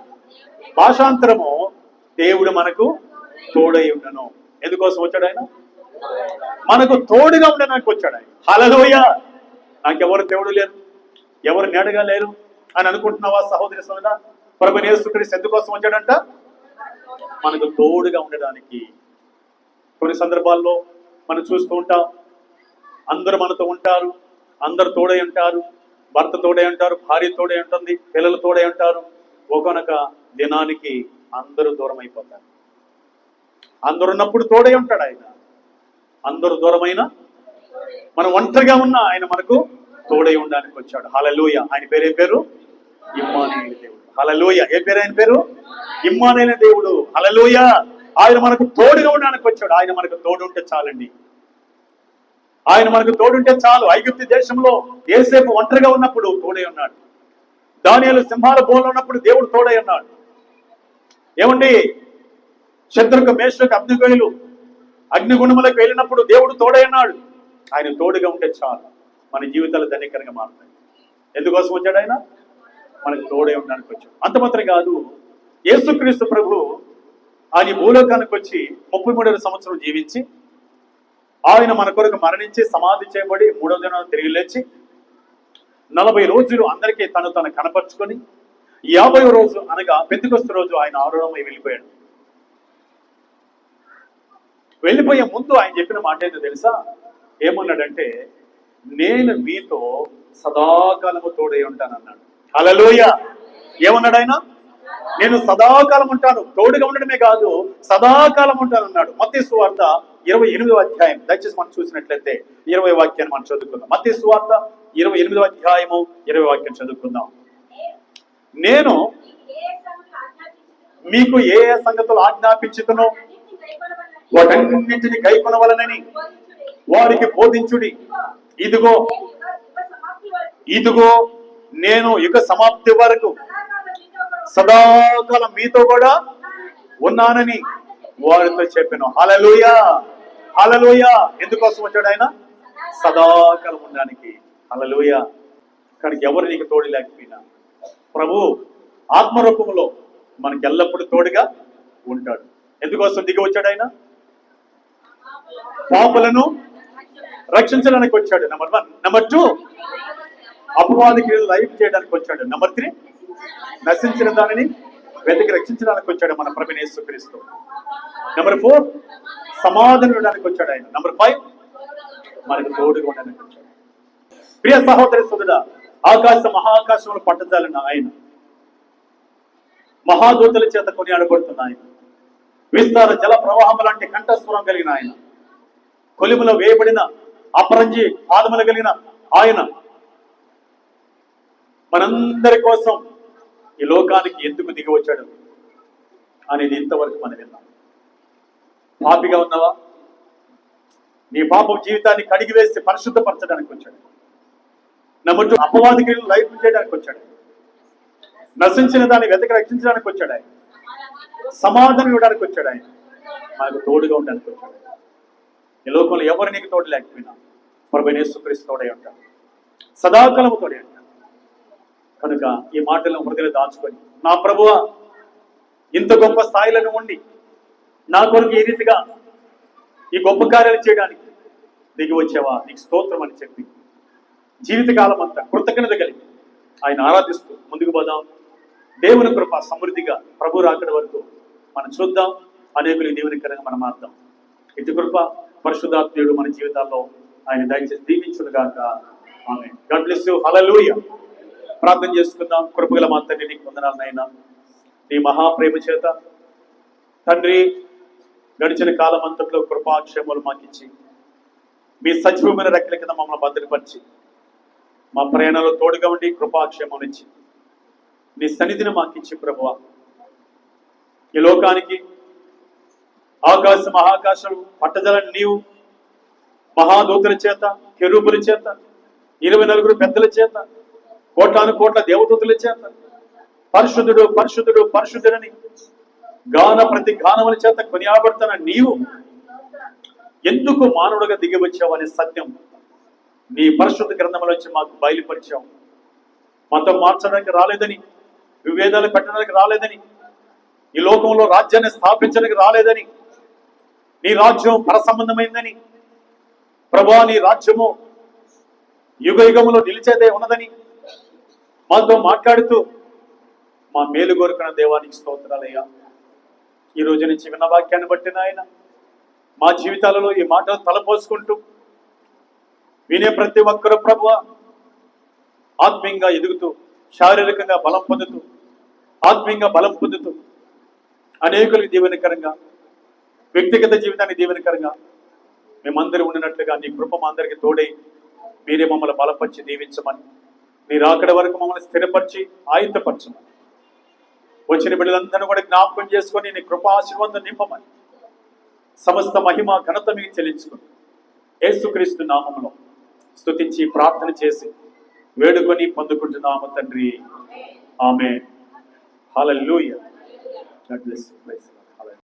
భాషాంతరము దేవుడు మనకు తోడై ఉండను. ఎందుకోసం వచ్చాడు ఆయన? మనకు తోడుగా ఉండడానికి వచ్చాడు ఆయన. హల్లెలూయా. నాకెవరు దేవుడు లేరు, ఎవరు నీడగా లేరు అని అనుకుంటున్నావా సహోదరి సోదరా? ప్రభువైన యేసుక్రీస్తు ఎందుకోసం వచ్చాడంట? మనకు తోడుగా ఉండడానికి. కొన్ని సందర్భాల్లో మనం చూస్తూ ఉంటాం, అందరూ మనతో ఉంటారు, అందరు తోడై ఉంటారు, భర్త తోడై ఉంటారు, భార్య తోడై ఉంటుంది, పిల్లలు తోడై ఉంటారు. ఒకనొక దినానికి అందరూ దూరం అయిపోతారు. అందరు ఉన్నప్పుడు తోడై ఉంటాడు ఆయన. అందరూ దూరమైన మనం ఒంటరిగా ఉన్నా ఆయన మనకు తోడై ఉండడానికి వచ్చాడు. హల్లెలూయా. ఆయన పేరు ఏం పేరు? ఇమ్మానుయేలు దేవుడు. హల్లెలూయా. ఏ పేరు ఆయన పేరు? ఇమ్మానుయేలు దేవుడు. హల్లెలూయా. ఆయన మనకు తోడుగా ఉండడానికి వచ్చాడు. ఆయన మనకు తోడు ఉంటే చాలండి. ఆయన మనకు తోడుంటే చాలు. ఐగుప్తు దేశంలో యోసేపు ఒంటరిగా ఉన్నప్పుడు తోడై ఉన్నాడు. దానియేలు సింహాల బోన్లో ఉన్నప్పుడు దేవుడు తోడై ఉన్నాడు. ఏమండి, శత్రుకు మేషకు అగ్నిగోయులు అగ్నిగుణములకు వెళ్ళినప్పుడు దేవుడు తోడై ఉన్నాడు. ఆయన తోడుగా ఉంటే చాలు, మన జీవితాలు ధన్యకరంగా మారుతాయి. ఎందుకోసం వచ్చాడు ఆయన? మనకు తోడై ఉండడానికి వచ్చాడు. అంత మాత్రం కాదు, యేసుక్రీస్తు ప్రభు ఆయన భూలోకానికి వచ్చి 33 సంవత్సరం జీవించి ఆయన మన కొరకు మరణించి సమాధి చేయబడి 3వ దినాన తిరిగి లేచి 40 రోజులు అందరికీ తను కనపరుచుకొని 50వ రోజు అనగా పెంతెకొస్తు రోజు ఆయన ఆరోహణమై వెళ్ళిపోయాడు. వెళ్ళిపోయే ముందు ఆయన చెప్పిన మాట ఏంటో తెలుసా? ఏమన్నాడంటే, నేను మీతో సదాకాలము తోడై ఉంటానన్నాడు. హల్లెలూయా. ఏమన్నాడు ఆయన? నేను సదాకాలం ఉంటాను. తోడుగా ఉండడమే కాదు, సదాకాలం ఉంటానన్నాడు. మత్తయి సువార్త 28వ అధ్యాయం, దయచేసి మనం చూసినట్లయితే 20వ వాక్యాన్ని మనం చదువుకుందాం. మత్తయి సువార్త 28వ అధ్యాయము 20వ వాక్యం చదువుకుందాం. నేను మీకు ఏ ఏ సంగతులు ఆజ్ఞాపించుతునో వాటన్నింటిని గైకొనవలనని వారికి బోధించుడి. ఇదిగో ఇదిగో నేను యుగ సమాప్తి వరకు సదాకాలం మీతో కూడా ఉన్నానని వారితో చెప్పాను. హల్లెలూయా. హల్లెలూయా. ఎందుకోసం వచ్చాడు ఆయన? సదాకాలం ఉండడానికి. హల్లెలూయా. కానీ ఎవరు నీకు తోడు లేకపోయినా ప్రభు ఆత్మరూపంలో మనకి ఎల్లప్పుడూ తోడుగా ఉంటాడు. ఎందుకోసం దిగి వచ్చాడు ఆయన? పాపులను రక్షించడానికి వచ్చాడు. నెంబర్ 1. నెంబర్ 2, అపవాదికి లైఫ్ చేయడానికి వచ్చాడు. నెంబర్ 3, నశించిన దానిని వెతికి రక్షించడానికి వచ్చాడు మన ప్రభువైన యేసుక్రీస్తు. నెంబర్ 4, సమాధానం ఇవ్వడానికి వచ్చాడు ఆయన. నెంబర్ 5, మనకు తోడుగా ఉండడానికి వచ్చాడు. ప్రియ సహోదరి సోదరుడా, మహాకాశంలో పట్టజాలిన ఆయన, మహాదూతల చేత కొనియాడబడుతున్న ఆయన, విస్తార జల ప్రవాహం లాంటి కంఠస్వరం కలిగిన ఆయన, కొలిములో వేయబడిన అపరంజి పాదములు కలిగిన ఆయన మనందరి కోసం ఈ లోకానికి ఎందుకు దిగి వచ్చాడు అనేది ఇంతవరకు మనం విన్నాం. పాపిగా ఉన్నావా? నీ పాపం జీవితాన్ని కడిగి వేసి పరిశుద్ధపరచడానికి వచ్చాడు. నెంబర్ 2, అపవాదికి లైఫ్ చేయడానికి వచ్చాడు. నశించిన దాన్ని వెతకి రక్షించడానికి వచ్చాడు ఆయన. సమాధానం ఇవ్వడానికి వచ్చాడు ఆయన. మనకు తోడుగా ఉండడానికి వచ్చాడు. ఈ లోకంలో ఎవరు నీకు తోడు లేకపోయినా ప్రభువైన యేసుక్రీస్తు తోడై ఉంటాడు. సదాకాలము తోడై ఉంటాడు. కనుక ఈ మాటలను హృదయంలో దాచుకొని, నా ప్రభువా, ఇంత గొప్ప స్థాయిలను ఉండి నా కొరకు ఈ రీతిగా ఈ గొప్ప కార్యాలు చేయడానికి దిగి వచ్చావా, నీకు స్తోత్రం అని చెప్పి జీవితకాలం అంతా కృతజ్ఞత కలిగి ఆయన ఆరాధిస్తూ ముందుకు పోదాం. దేవుని కృప సమృద్ధిగా ప్రభు రాకడ వరకు మనం చూద్దాం. అనేకులు దేవునికరంగా మనం మారుదాం. ఇటు కృప పరిశుద్ధాత్మీయుడు మన జీవితాల్లో ఆయన దయచేసి దీవించునుగాక. ఆమేన్. God bless you. హల్లెలూయా. ప్రార్థన చేసుకుందాం. కృపగల మా తండ్రి, నీకు వందనాలు నాయనా. నీ మహాప్రేమ చేత తండ్రి గడిచిన కాలం అంతట్లో కృపాక్షేమాలు మాకిచ్చి మీ సజీవమైన రెక్కల కింద మమ్మల్ని భద్రపరిచి మా ప్రయాణంలో తోడుగా ఉండి కృపాక్షేమం ఇచ్చి నీ సన్నిధిని మాకిచ్చి ప్రభువా, ఈ లోకానికి మహాకాశం పట్టజలని నీవు మహాదూతల చేత, కెరూబుల చేత, 24 పెద్దల చేత, కోటాను కోట్ల దేవదూతల చేత పరిశుద్ధుడు పరిశుద్ధుడు పరిశుద్ధుడని గాన ప్రతి గానముల చేత కొనియాబడుతున్న నీవు ఎందుకు మానవుడిగా దిగి వచ్చావు అనే సత్యం నీ పరిశుద్ధ గ్రంథంలో వచ్చి మాకు బయలుపరిచావు. మతం మార్చడానికి రాలేదని, విభేదాలు పెట్టడానికి రాలేదని, ఈ లోకంలో రాజ్యాన్ని స్థాపించడానికి రాలేదని, నీ రాజ్యం పరసంబంధమైందని, ప్రభువా నీ రాజ్యము యుగ యుగములో నిలిచేదే ఉన్నదని మాతో మాట్లాడుతూ మా మేలు కోరుకున్న దేవానికి స్తోత్రాలయ్యా. ఈ రోజు నుంచి విన్న వాక్యాన్ని బట్టి నాయన మా జీవితాలలో ఈ మాటలు తలపోసుకుంటూ వినే ప్రతి ఒక్కరు ప్రభువా ఆత్మీయంగా ఎదుగుతూ, శారీరకంగా బలం పొందుతూ, ఆత్మీయంగా బలం పొందుతూ, అనేకులకు దీవెనకరంగా, వ్యక్తిగత జీవితానికి దీవెనకరంగా మేమందరూ ఉండినట్లుగా నీ కృప మా అందరికీ తోడై మీరే మమ్మల్ని బలపరిచి దీవించమని, మీరు అక్కడి వరకు మమ్మల్ని స్థిరపరిచి ఆయుధపరచమని, వచ్చిన బిడ్డలందరూ కూడా జ్ఞాపకం చేసుకొని నీ కృప ఆశీర్వాదం నింపమని, సమస్త మహిమ ఘనత మీకు చెల్లించుకుని యేసుక్రీస్తు నామములో స్తుతించి ప్రార్థన చేసి వేడుకొని పొందుకుంటున్నాము తండ్రి. ఆమేన్. హల్లెలూయా. God bless you.